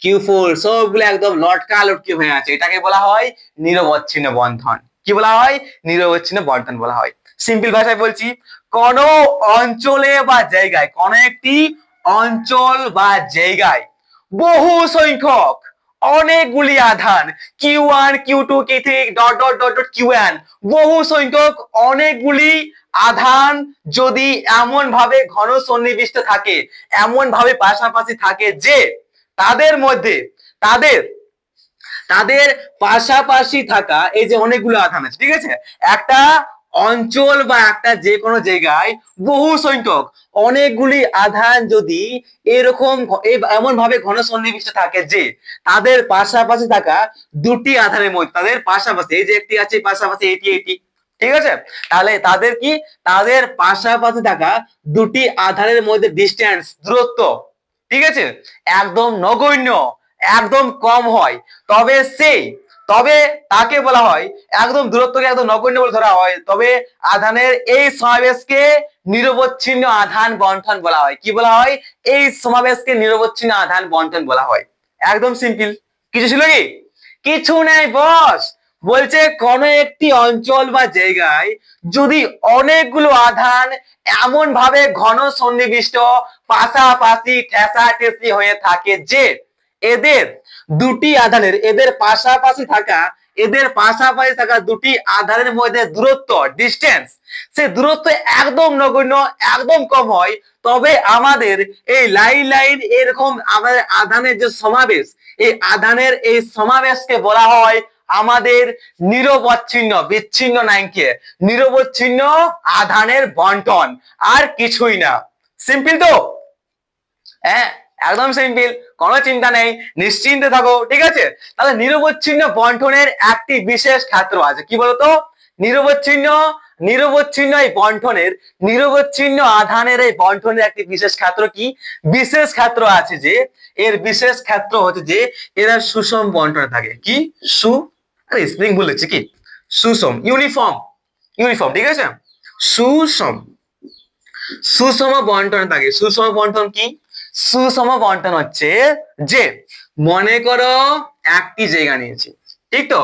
Q4 সবগুলো একদম লটকা লটকি হয়ে আছে, এটাকে বলা হয় নিরবচ্ছিন্ন বন্ধন। কি বলা হয়, নিরবচ্ছিন্ন বন্ধন বলা হয়। সিম্পল ভাষায় বলছি, কোন অঞ্চলে বা জায়গায়, কোন একটি অঞ্চল বা জায়গায় বহু সংখ্যক অনেকগুলি আধান Q1 Q2 Q3 dot dot dot dot Qn, বহু সংখ্যক অনেকগুলি আধান যদি এমন ভাবে ঘন সন্নিবিষ্ট থাকে, এমন ভাবে পাশাপাশি থাকে যে তাদের মধ্যে, তাদের তাদের পাশাপাশি থাকা, এই যে অনেকগুলো আধান আছে, ঠিক আছে, একটা অঞ্চল বা একটা যে কোনো জায়গায় বহু সংখ্যক অনেকগুলি আধান যদি এরকম এমন ভাবে ঘন সন্নিবিষ্ট থাকে যে তাদের পাশাপাশি থাকা দুটি আধানের মধ্যে, তাদের পাশাপাশি, এই যে একটি আছে পাশাপাশি, এটি এটি, ঠিক আছে, তাহলে তাদের কি, তাদের পাশাপাশি থাকা দুটি আধানের মধ্যে ডিস্টেন্স, দূরত্ব, ঠিক আছে, একদম নগণ্য, একদম কম হয়, তবে সেই, তবে তাকে বলা হয়, একদম দূরত্বকে একদম নগণ্য বলে ধরা হয়, তবে আধানের এই সমাবেশকে নিরবচ্ছিন্ন আধান বন্টন বলা হয়। কি বলা হয়, এই সমাবেশকে নিরবচ্ছিন্ন আধান বন্টন বলা হয়। একদম সিম্পল, কিছু ছিল কি, কিছু নেই বস। বলছে কোন একটি অঞ্চল বা জায়গায় যদি অনেকগুলো আধান এমন ভাবে ঘন সন্নিবিষ্ট পাশাপাশি ঠেসাঠেসি হয়ে থাকে যে এদের দুটি আধানের, এদের পাশাপাশি থাকা, এদের পাশাপাশি থাকা দুটি আধানের মধ্যে দূরত্ব, ডিস্টেন্স, সে দূরত্ব একদম নগণ্য, একদম কম হয়, তবে আমাদের এই লাইন লাইন এরকম আমাদের আধানের যে সমাবেশ, এই আধানের এই সমাবেশকে বলা হয় আমাদের নিরবচ্ছিন্ন, বিচ্ছিন্ন নাইকে, নিরবচ্ছিন্ন আধানের বন্টন, আর কিছুই না। সিম্পল তো, হ্যাঁ একদম সিম্পল, কোনো চিন্তা নেই, নিশ্চিন্তে থাকো, ঠিক আছে। তাহলে নিরবচ্ছিন্ন বন্টনের একটি বিশেষ ক্ষেত্র আছে, কি বলতো, নিরবচ্ছিন্ন, নিরবচ্ছিন্ন এই বন্টনের, নিরবচ্ছিন্ন আধানের এই বন্টনের একটি বিশেষ ক্ষেত্র, কি বিশেষ ক্ষেত্র আছে যে, এর বিশেষ ক্ষেত্র হচ্ছে যে এরা সুষম বন্টনে থাকে। কি সু, আরে স্প্রিং বলেছি কি, সুষম, ইউনিফর্ম, ইউনিফর্ম, ঠিক আছে, সুষম, সুষম বন্টন থাকে। সুষম বন্টন কি, সুষম বন্টন হচ্ছে যে, মনে করো একটি জায়গা নিয়েছি, ঠিক তো,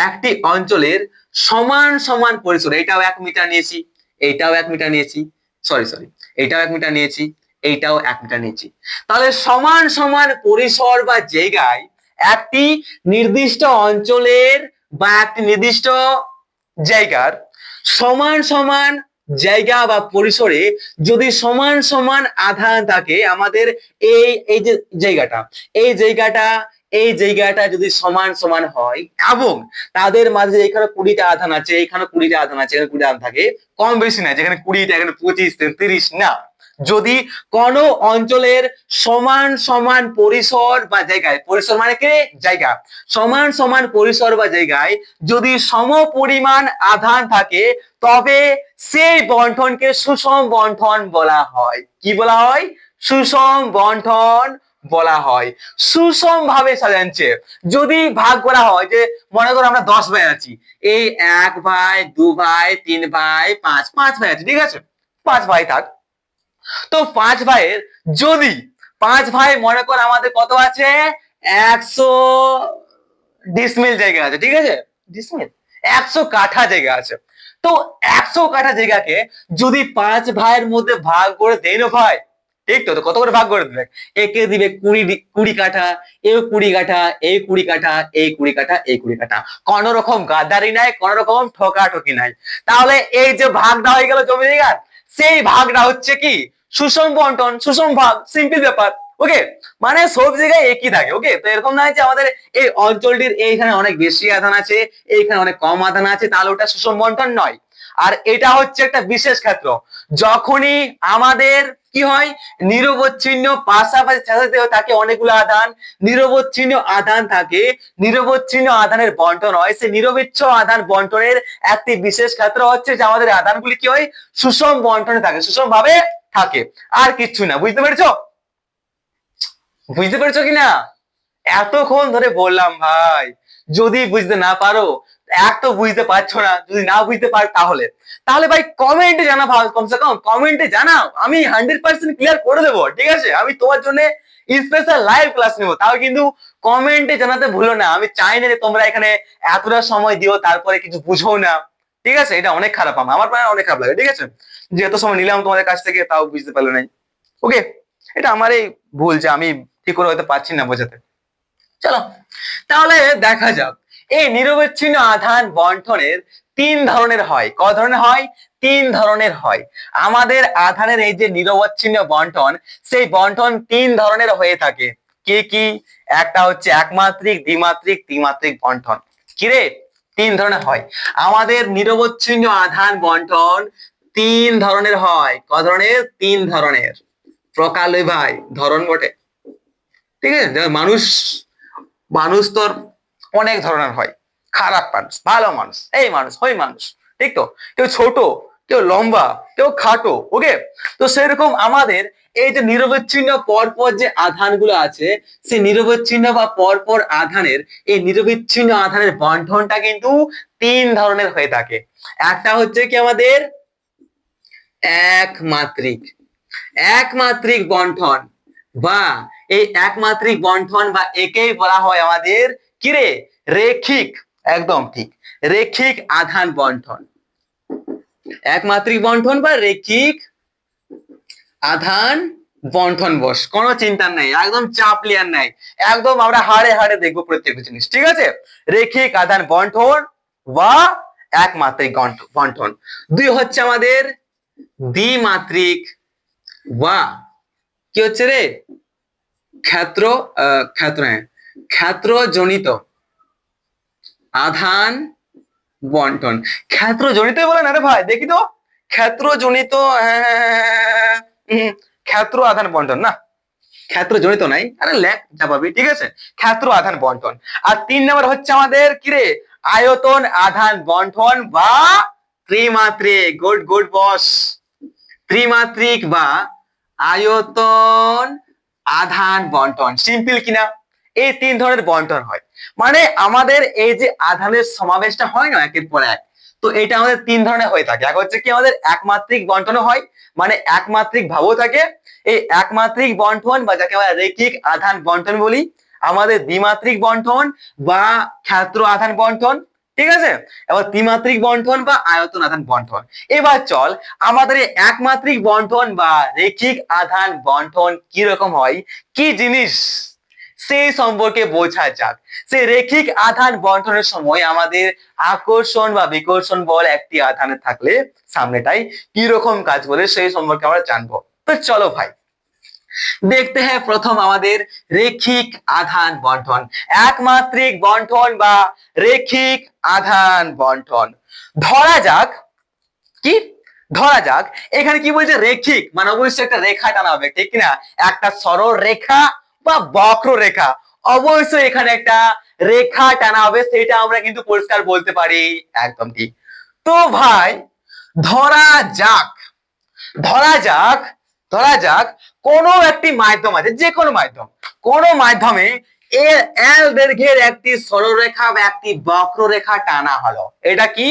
একটি অঞ্চলের সমান সমান পরিসর, এটাও 1 মিটার নিয়েছি, এইটাও 1 মিটার নিয়েছি, সরি সরি, এইটাও 1 মিটার নিয়েছি, এইটাও 1 মিটার নিয়েছি, তাহলে সমান সমান পরিসর বা জায়গায় একটি নির্দিষ্ট অঞ্চলের বা একটি নির্দিষ্ট জায়গার সমান সমান জায়গা বা পরিসরে যদি সমান সমান আধান থাকে, আমাদের এই এই যে জায়গাটা, এই জায়গাটা, এই জায়গাটা যদি সমান সমান হয় এবং তাদের মাঝে এখানে 20টা আধান আছে, এখানে 20টা আধান আছে, এখানে 20টা আধান থাকে, কম বেশি না, যেখানে 20টা এখানে 25 30 না, যদি কোন অঞ্চলের সমান সমান পরিসর বা জায়গায়, পরিসর মানে কি জায়গা, সমান সমান পরিসর বা জায়গায় যদি সম পরিমাণ আধান থাকে, তবে সেই বন্টনকে সুষম বন্টন বলা হয়। কি বলা হয়, সুষম বন্টন বলা হয়। সুষম ভাবে সাজাচ্ছে, যদি ভাগ করা হয়, যে মনে করো আমরা 10 ভাই আছি, এই 1 ভাই 2 ভাই 3 ভাই 5 ভাই আছে, ঠিক আছে, 5 ভাই থাক, তো 5 ভাইয়ের যদি 5 ভাই মনে কর আমাদের কত আছে 100 ডিসমিল জায়গা আছে, ঠিক আছে, ডিসমিল 100 কাঠা জায়গা আছে। তো 100 কাঠা জায়গাকে যদি 5 ভাইয়ের মধ্যে ভাগ করে দেই না ভাই, ঠিক তো, কত করে ভাগ করে দেবে, একে দিবে 20 কাঠা, এও 20 কাঠা, এই 20 কাঠা, এই 20 কাঠা, এই 20 কাঠা, কোন রকম গাদ্দারি নাই, কোন রকম ঠকাঠকি নাই। তাহলে এই যে ভাগটা হয়ে গেল জমি জায়গার, সেই ভাগটা হচ্ছে কি সুষম বন্টন, সুষম ভাগ, সিম্পল ব্যাপার। ওকে, মানে সব জায়গায় একই থাকে। ওকে, তো এরকম নয় যে আমাদের এই অঞ্চলটির এইখানে অনেক বেশি আধান আছে, এইখানে অনেক কম আধান আছে, তাহলে ওটা সুষম বন্টন নয়। আর এটা হচ্ছে একটা বিশেষ ক্ষেত্র, যখনই আমাদের কি হয় নিরবচ্ছিন্ন পাশাপাশি থাকে অনেকগুলো আধান, নিরবচ্ছিন্ন আধান থাকে, নিরবচ্ছিন্ন আধানের বন্টন হয়, সেই নিরবিচ্ছ আধান বন্টনের একটি বিশেষ ক্ষেত্র হচ্ছে যে আমাদের আধানগুলি কি হয় সুষম বন্টনে থাকে, সুষম ভাবে থাকে, আর কিচ্ছু না। বুঝতে পেরেছো? বুঝতে পেরেছো কিনা? এতক্ষণ ধরে বললাম ভাই, যদি বুঝতে না পারো, এক তো বুঝতে পারছো না, যদি না বুঝতে পারো তাহলে তাহলে ভাই কমেন্টে জানাও, কমসে কম কমেন্টে জানাও, আমি 100% ক্লিয়ার করে দেবো, ঠিক আছে? আমি তোমার জন্য স্পেশাল লাইভ ক্লাস নেবো, তাও কিন্তু কমেন্টে জানাতে ভুলো না। আমি চাই না যে তোমরা এখানে এতটা সময় দিও তারপরে কিছু বুঝো না, ঠিক আছে? এটা অনেক খারাপ, আমার অনেক খারাপ লাগে, ঠিক আছে, যে এত সময় নিলাম তোমাদের কাছ থেকে তাও বুঝতে পারলে নাই। ওকে, এটা আমার এই ভুল যে আমি ঠিক করে হয়তো পারছি না বোঝাতে। চলো তাহলে দেখা যাক, এই নিরবচ্ছিন্ন আধান বন্টনের 3 ধরনের হয়। ক ধরনের হয়? 3 ধরনের হয়। আমাদের আধানের এই যে নিরবচ্ছিন্ন বন্টন, সেই বন্টন 3 ধরনের হয়ে থাকে। কি কি? একটা হচ্ছে একমাত্রিক, দ্বিমাত্রিক, ত্রিমাত্রিক বন্টন। কিরে, 3 ধরনের হয় আমাদের নিরবচ্ছিন্ন আধান বন্টন, 3 ধরনের হয়। ক ধরনের? 3 ধরনের। প্রকার লই ভাই, ধরন বটে, ঠিক আছে? মানুষ মানুষ তোর অনেক ধরনের হয়, খারাপ মানুষ, ভালো মানুষ, এই মানুষ, ওই মানুষ, ঠিক তো, কেউ ছোট, কেউ লম্বা, কেউ খাটো। ওকে, তো সেরকম আমাদের এই যে নিরবচ্ছিন্ন পরপর যে আধানগুলো আছে, সেই নিরবচ্ছিন্ন বা পরপর আধানের এই নিরবিচ্ছিন্ন আধানের বন্টনটা কিন্তু 3 ধরনের হয়ে থাকে। একটা হচ্ছে কি আমাদের একমাত্রিক, একমাত্রিক বন্টন, বা এই একমাত্রিক বন্টন বা একেই বলা হয় আমাদের কিরে রেখিক, একদম ঠিক, রেখিক আধান বন্টন। একমাত্রিক বন্টন বা রেখিক আধান বন্টন, বস কোনো চিন্তা নাই, একদম চাপ লিয়ার নাই, একদম আমরা হাড়ে হাড়ে দেখবো প্রত্যেকটা জিনিস, ঠিক আছে? রেখিক আধান বন্টন বা একমাত্রিক বন্টন। 2 হচ্ছে আমাদের দ্বিমাত্রিক বা কি হচ্ছে রে ক্ষেত্র, ক্ষেত্রজনিত আধান বন্টন। ক্ষেত্রজনিত বলে না রে ভাই, দেখি তো, ক্ষেত্রজনিত, ক্ষেত্র আধান বন্টন না, ক্ষেত্রজনিত নাই, আরে লেখ যা পাবি, ঠিক আছে, ক্ষেত্র আধান বন্টন। আর 3 নম্বর হচ্ছে আমাদের কিরে আয়তন আধান বন্টন বা ত্রিমাত্রিক। গুড গুড বস, ত্রিমাত্রিক বা আয়তন আধান বন্টন। সিম্পল কিনা? এই 3 ধরনের বন্টন হয়, মানে আমাদের এই যে আধানের সমাবেশটা হয় না একের পর এক, তো এটা আমাদের 3 ধরনের হয়ে থাকে। এক হচ্ছে কি আমাদের একমাত্রিক বন্টনও হয়, মানে একমাত্রিক ভাবও থাকে, এই একমাত্রিক বন্টন বা যাকে আমরা রেখিক আধান বন্টন বলি, আমাদের দ্বিমাত্রিক বন্টন বা ক্ষেত্র আধান বন্টন, ঠিক আছে, এবার ত্রিমাত্রিক বন্টন বা আয়তন আধান বন্টন। এবার চল আমাদের এই একমাত্রিক বন্টন বা রেখিক আধান বন্টন কি রকম হয়, কি জিনিস, সেই সম্পর্কে বোঝা যাক। সেই রেখিক আধান বন্টনের সময় আমাদের আকর্ষণ বা বিকর্ষণ বল একটি আধানে থাকলে সামনেটাই কি রকম কাজ করে সেই সম্পর্কে আমরা জানবো। তো চলো ভাই দেখতে হ্যাঁ প্রথম আমাদের রেখিক আধান বন্টন, একমাত্রিক বন্টন বা রেখিক আধান বন্টন। ধরা যাক কি, ধরা যাক এখানে কি বলছে রেখিক, মানে অবশ্যই একটা রেখা টানা হবে, ঠিক কিনা? একটা সরল রেখা বা বক্র রেখা, অবশ্যই এখানে একটা রেখা টানা হবে, সেটা আমরা কিন্তু পরিষ্কার বলতে পারি, একদম ঠিক। তো ভাই ধরা যাক, ধরা যাক, ধরা যাক কোনো একটি মাধ্যম আছে, যে কোনো মাধ্যম, কোনো মাধ্যমে এল দৈর্ঘ্যের একটি সরলরেখা বা একটি বক্ররেখা টানা হলো। এটা কি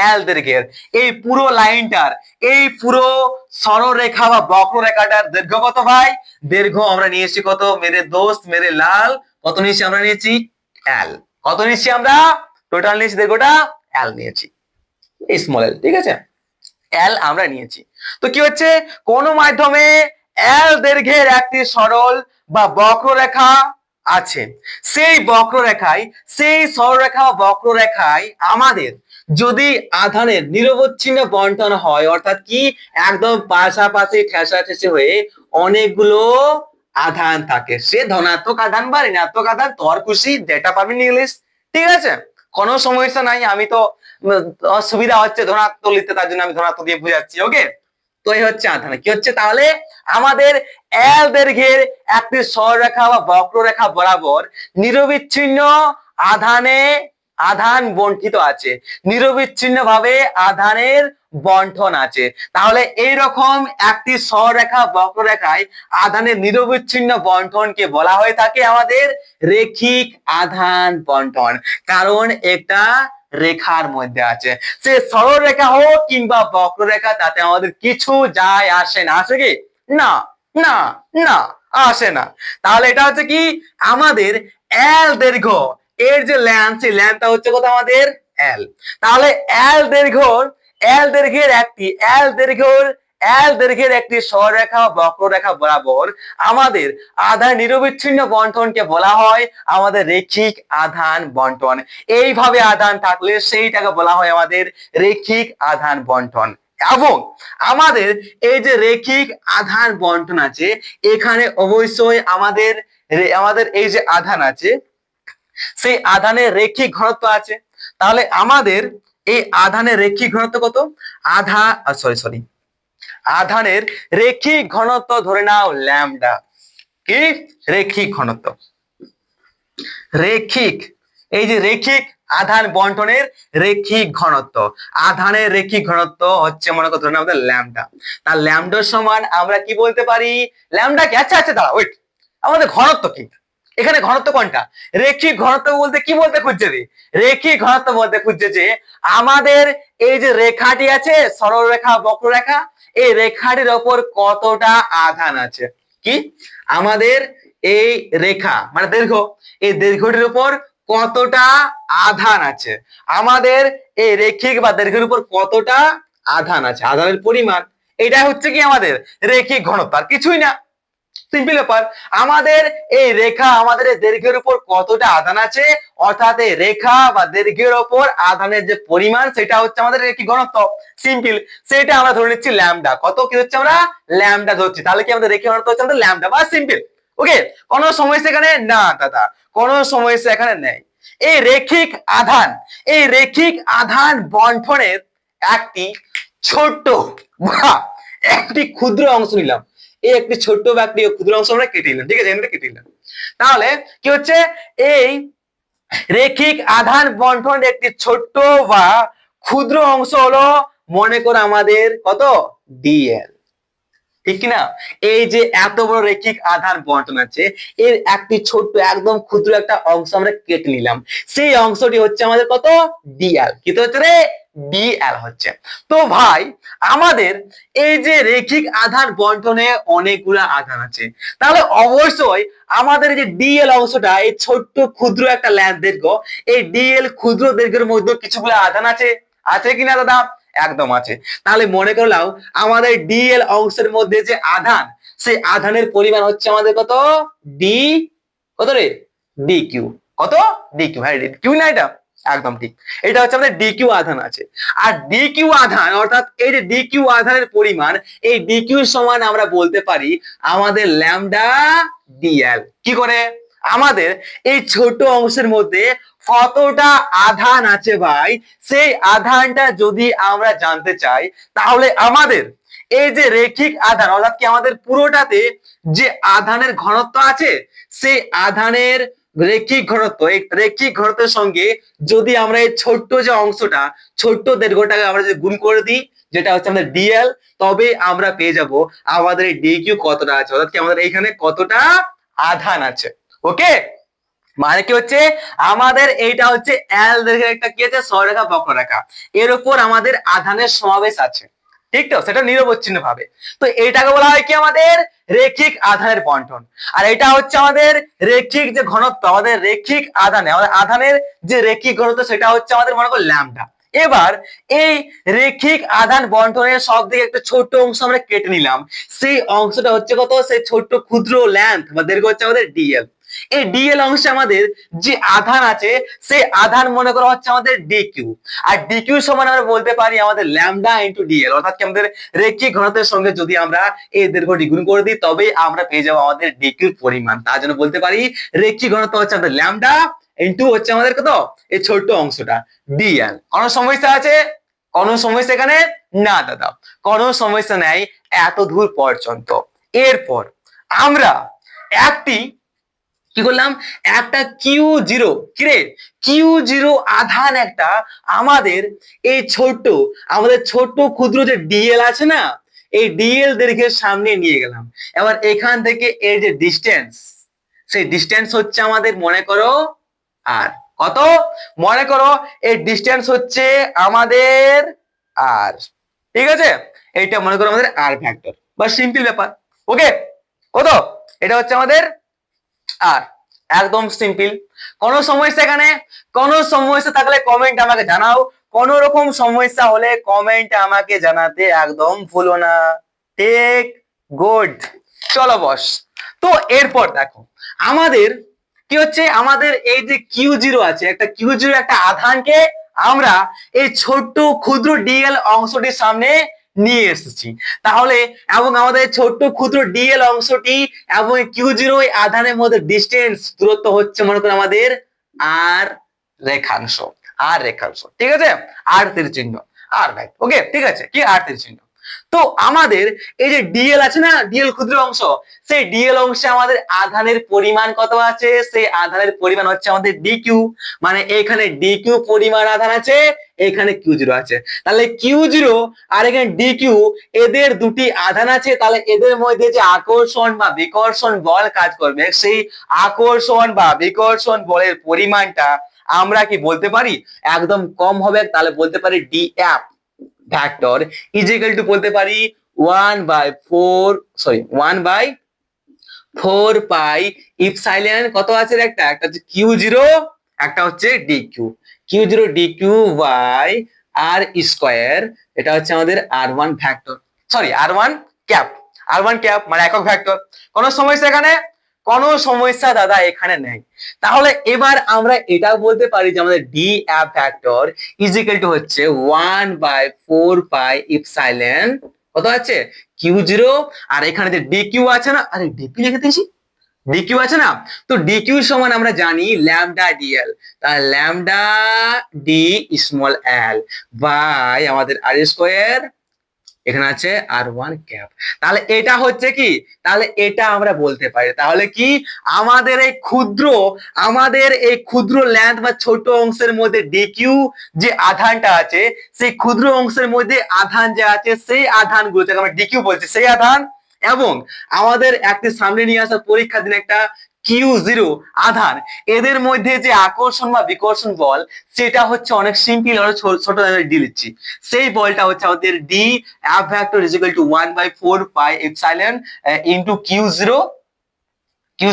এল দৈর্ঘ্যের এই পুরো লাইনটার এই পুরো সরলরেখা বা বক্ররেখাটার দৈর্ঘ্য কত ভাই? দৈর্ঘ্য আমরা নিয়েছি কত মেরে দোস্ত মেরে লাল? কত নিয়েছি আমরা? নিয়েছি এল। কত নিয়েছি আমরা? টোটাল নিয়েছি দৈর্ঘ্যটা এল নিয়েছি, স্মল এল, ঠিক আছে? এল আমরা নিয়েছি। তো কি হচ্ছে, কোন মাধ্যমে এল দৈর্ঘ্যের একটি সরল বা বক্ররেখা আছে, সেই বক্ররেখায় সেই সরলরেখা বা বক্ররেখায় আমাদের যদি আধানের নিরবচ্ছিন্ন বন্টন হয়, অর্থাৎ কি একদম পাশাপাশি ঠেসাঠেসি হয়ে অনেকগুলো আধান থাকে, সে ধনাত্মক আধান বা ঋণাত্মক আধান, তোর খুশি যেটা পাবি ইংলিশ, ঠিক আছে? কোনো সমস্যা নাই, আমি তো অসুবিধা হচ্ছে ধনাত্মক লিখতে, তার জন্য আমি ধনাত্মক দিয়ে বুঝাচ্ছি। ওকে, তো এই হচ্ছে আধান। কি হচ্ছে তাহলে, আমাদের এল দৈর্ঘ্যের একটি সরলরেখা বা বক্ররেখা বরাবর নিরবিচ্ছিন্ন আধানে আধান বন্টিত আছে, নিরবিচ্ছিন্ন ভাবে আধানের বন্টন আছে। তাহলে এইরকম একটি সরলরেখা বক্ররেখায় আধানের নিরবিচ্ছিন্ন বন্টনকে বলা হয়ে থাকে আমাদের রেখিক আধান বন্টন, কারণ এটা রেখার মধ্যে আছে। সে সরলরেখা হোক কিংবা বক্ররেখা, তাতে আমাদের কিছু যায় আসে না। আসে কি না? না, না আসে না। তাহলে এটা হচ্ছে কি আমাদের এল দৈর্ঘ্য, এর যে ল্যান্থ, সেই ল্যান্থটা হচ্ছে কত আমাদের এল। তাহলে এল দৈর্ঘ্যের একটি সরলরেখা বক্ররেখা বরাবর আমাদের আধান নিরবিচ্ছিন্ন বন্টনকে বলা হয় আমাদের রেখিক আধান বন্টন। এইভাবে আধান থাকলে সেইটাকে বলা হয় আমাদের রেখিক আধান বন্টন। এবং আমাদের এই যে রেখিক আধান বন্টন আছে, এখানে অবশ্যই আমাদের এই যে আধান আছে, সেই আধানের রেখিক ঘনত্ব আছে। তাহলে আমাদের এই আধানের রেখিক ঘনত্ব কত? আধানের রেখিক ঘনত্ব ধরে নাও ল্যামডা। কি রেখিক ঘনত্ব? রেখিক, এই যে রেখিক আধান বন্টনের রেখিক ঘনত্ব, আধানের রেখিক ঘনত্ব হচ্ছে মনে করতে হবে আমাদের ল্যামডা। তার ল্যামডার সমান আমরা কি বলতে পারি? ল্যামডা কি, আচ্ছা আচ্ছা দাঁড়া ওয়েট, আমাদের ঘনত্ব কি? এখানে ঘনত্ব কোনটা? রেখিক ঘনত্ব বলতে কি বলতে খুঁজছে রে? রেখিক ঘনত্ব বলতে খুঁজছে যে আমাদের এই যে রেখাটি আছে, সরলরেখা বক্ররেখা, এই রেখাটির ওপর কতটা আধান আছে। কি আমাদের এই রেখা মানে দৈর্ঘ্য, এই দৈর্ঘ্যটির উপর কতটা আধান আছে, আমাদের এই রেখিক বা দৈর্ঘ্যের উপর কতটা আধান আছে, আধানের পরিমাণ, এটা হচ্ছে কি আমাদের রেখিক ঘনত্ব, আর কিছুই না। সিম্পল ব্যাপার, আমাদের এই রেখা আমাদের এই দৈর্ঘ্যের উপর কতটা আধান আছে, অর্থাৎ এই রেখা বা দৈর্ঘ্যের উপর আধানের যে পরিমাণ, সেটা হচ্ছে আমাদের রেখিক ঘনত্ব। সিম্পল, সেটা আমরা ধরে নিচ্ছি ল্যামডা। কত কি হচ্ছে? আমরা ল্যামডা ধরছি। তাহলে কি আমাদের রেখিক ঘনত্ব হচ্ছে আমাদের ল্যামডা, বা সিম্পল। ওকে, কোনো সমস্যা এখানে না দাদা, কোনো সমস্যা এখানে নেই। এই রেখিক আধান বন্টনের একটি ছোট্ট বা একটি ক্ষুদ্র অংশ নিলাম, এই একটি ছোট্ট বা একটি ক্ষুদ্র অংশ আমরা কেটে নিলাম, ঠিক আছে? এখানে কেটে নিলাম। তাহলে কি হচ্ছে, এই রেখিক আধান বন্টনের একটি ছোট্ট বা ক্ষুদ্র অংশ হলো মনে করো আমাদের কত ডিএল, ঠিক কিনা? এই যে এত বড় রেখিক আধান বন্টন আছে, এর একটি ছোট্ট একদম ক্ষুদ্র একটা অংশ আমরা কেটে নিলাম, সেই অংশটি হচ্ছে আমাদের কত ডিএল। কি হচ্ছে রে? ডিএল হচ্ছে। তো ভাই আমাদের এই যে রেখিক আধান বন্টনে অনেকগুলো আধান আছে, তাহলে অবশ্যই আমাদের যে ডিএল অংশটা, এই ছোট্ট ক্ষুদ্র একটা দৈর্ঘ্য, এই ডিএল ক্ষুদ্র দৈর্ঘ্যের মধ্যে কিছুগুলো আধান আছে, আছে কিনা দাদা? একদম আছে। তাহলে মনে করলাম আমাদের ডিএল অংশের মধ্যে যে আধান, সেই আধানের পরিমাণ হচ্ছে আমাদের কত ডি, কত রে? D Q. কত? D Q. হ্যাঁ কিউ না, এটা একদম ঠিক, এটা হচ্ছে আমাদের ডি কিউ আধান আছে। আর ডি কিউ আধান, অর্থাৎ এই যে ডি কিউ আধানের পরিমাণ, এই ডি কিউ সমান আমরা বলতে পারি আমাদের ল্যামডা ডিএল। কি করে? আমাদের এই ছোট অংশের মধ্যে কতটা আধান আছে ভাই, সেই আধানটা যদি আমরা জানতে চাই, তাহলে আমাদের এই যে রেখিক আধান, অর্থাৎ কি আমাদের পুরোটাতে যে আধানের ঘনত্ব আছে, সেই আধানের রেখিক ঘনত্ব, এই রেখিক ঘনত্বের সঙ্গে যদি আমরা এই ছোট্ট যে অংশটা, ছোট্ট দৈর্ঘ্যটাকে আমরা যদি গুণ করে দিই, যেটা হচ্ছে আমাদের ডিএল, তবে আমরা পেয়ে যাব আমাদের এই ডি কিউ কতটা আছে, অর্থাৎ কি আমাদের এইখানে কতটা আধান আছে। ওকে, মানে কি হচ্ছে আমাদের এইটা হচ্ছে এল দৈর্ঘ্যের একটা কি আছে সরলরেখা বক্ররেখা, এর উপর আমাদের আধানের সমাবেশ আছে, ঠিক তো, সেটা নিরবচ্ছিন্ন ভাবে। তো এটাকে বলা হয় কি আমাদের রেখিক আধানের বন্টন। আর এটা হচ্ছে আমাদের রেখিক যে ঘনত্ব, আমাদের রেখিক আধানে আমাদের আধানের যে রেখিক ঘনত্ব সেটা হচ্ছে আমাদের মনে করো ল্যামডা। এবার এই রেখিক আধান বন্টনের সব থেকে একটা ছোট্ট অংশ আমরা কেটে নিলাম, সেই অংশটা হচ্ছে কত, সেই ছোট্ট ক্ষুদ্র লেন্থ বা দৈর্ঘ্য হচ্ছে আমাদের ডিএল। এই ডিএল অংশে আমাদের যে আধান আছে সেই আধান মনে করা হচ্ছে আমাদের ডিকিউ, আর ডিকিউ সমান আমরা বলতে পারি আমাদের ল্যামডা ইন্টু ডিএল, অর্থাৎ কি আমাদের রেখিক ঘনত্বের সঙ্গে যদি আমরা এই দৈর্ঘ্যটি গুণ করে দিই তবে আমরা পেয়ে যাবো আমাদের ডিকিউর পরিমাণ। তার জন্য বলতে পারি রেখিক ঘনত্ব হচ্ছে আমাদের ল্যামডা ইন্টু হচ্ছে আমাদের কত এই ছোট্ট অংশটা ডিএল। কোন সমস্যা আছে? কোন সমস্যা এখানে না দাদা, কোন সমস্যা নাই এত দূর পর্যন্ত। এরপর আমরা একটি কি করলাম, একটা কিউ জিরো, কিরে কিউ জিরো আধান একটা আমাদের এই আমাদের ছোট্ট ক্ষুদ্র যে ডিএল আছে না, এই ডিএল দৈর্ঘ্যের সামনে নিয়ে গেলাম। এবার এখান থেকে এর যে ডিস্টেন্স, সেই ডিস্টেন্স হচ্ছে আমাদের মনে করো আর কত, মনে করো এই ডিস্টেন্স হচ্ছে আমাদের আর, ঠিক আছে, এইটা মনে করো আমাদের আর ভেক্টর বা সিম্পল ব্যাপার। ওকে, কত, এটা হচ্ছে আমাদের আর, একদম সিম্পল। কোন সমস্যা এখানে? কোন সমস্যা থাকলে কমেন্ট আমাকে জানাও, কোন রকম সমস্যা হলে কমেন্ট আমাকে জানাতে একদম ভুলো না। টেক গুড, চলো বস। তো এরপর দেখো আমাদের কি হচ্ছে, আমাদের এই যে কিউ জিরো আছে, একটা কিউ জিরো একটা আধানকে আমরা এই ছোট্ট ক্ষুদ্র ডিএল অংশটির সামনে নিয়ে এসেছি। তাহলে এবং আমাদের ছোট্ট ক্ষুদ্র ডিএল অংশটি এবং কিউ জিরো আধানের মধ্যে ডিস্টেন্স দূরত্ব হচ্ছে মনে করো আমাদের আর রেখাংশ, আর রেখাংশ, ঠিক আছে, আর তীর চিহ্ন, আর ভাই ওকে, ঠিক আছে, কি আর তীর চিহ্ন। তো আমাদের এই যে ডিএল আছে না, ডিএল ক্ষুদ্র অংশ, সেই ডিএল অংশে আমাদের আধানের পরিমাণ কত আছে, সেই আধানের পরিমাণ হচ্ছে আমাদের ডিকিউ। মানে এখানে ডিকিউ পরিমাণ আধান আছে, এখানে কিউ জিরো আছে, তাহলে কিউ জিরো আর এখানে ডিকিউ, এদের দুটি আধান আছে, তাহলে এদের মধ্যে যে আকর্ষণ বা বিকর্ষণ বল কাজ করবে, সেই আকর্ষণ বা বিকর্ষণ বলের পরিমাণটা আমরা কি বলতে পারি একদম কম হবে, তাহলে বলতে পারি D F vector is equal two বলতে পারি 1/4 পাই ইপসাইলন কত আছে, একটা হচ্ছে কিউ জিরো, একটা হচ্ছে dq, Q zero dq by R square, এটা হচ্ছে আমাদের আর1 ভেক্টর, সরি আর1 ক্যাপ, আর1 ক্যাপ মানে একক ভেক্টর। কোন সমস্যা এখানে? কোন সমস্যা দাদা এখানে নেই। তাহলে এবার আমরা এটা বলতে পারি যে আমাদের D F vector is equal two হচ্ছে 1/4 পাই ইপসাইলন কত আছে কিউ জিরো, আর এখানে যে ডিকিউ আছে না, আরে ডিপি লিখে দিয়েছি, ডিকিউ আছে না, তো ডিকিউ সমান আমরা জানি ল্যামডা ডিএল, তাহলে lambda D small L by আমাদের আর স্কোয়ার, এখানে আছে আর1 ক্যাপ। তাহলে এটা হচ্ছে কি, তাহলে এটা আমরা বলতে পারি তাহলে কি আমাদের এই ক্ষুদ্র লেন্থ বা ছোট অংশের মধ্যে ডিকিউ যে আধানটা আছে, সেই ক্ষুদ্র অংশের মধ্যে আধান যে আছে সেই আধানগুলো থেকে আমরা ডিকিউ বলছি, সেই আধান এবং আমাদের একটি সামনে নিয়ে আসা পরীক্ষার দিন একটা কিউ জিরো আধান, এদের মধ্যে যে আকর্ষণ বা বিকর্ষণ বল সেটা হচ্ছে অনেক সিম্পল, ছোট ডি লিখছি, সেই বলটা হচ্ছে আমাদের D F vector is equal to 1/4 pi epsilon into Q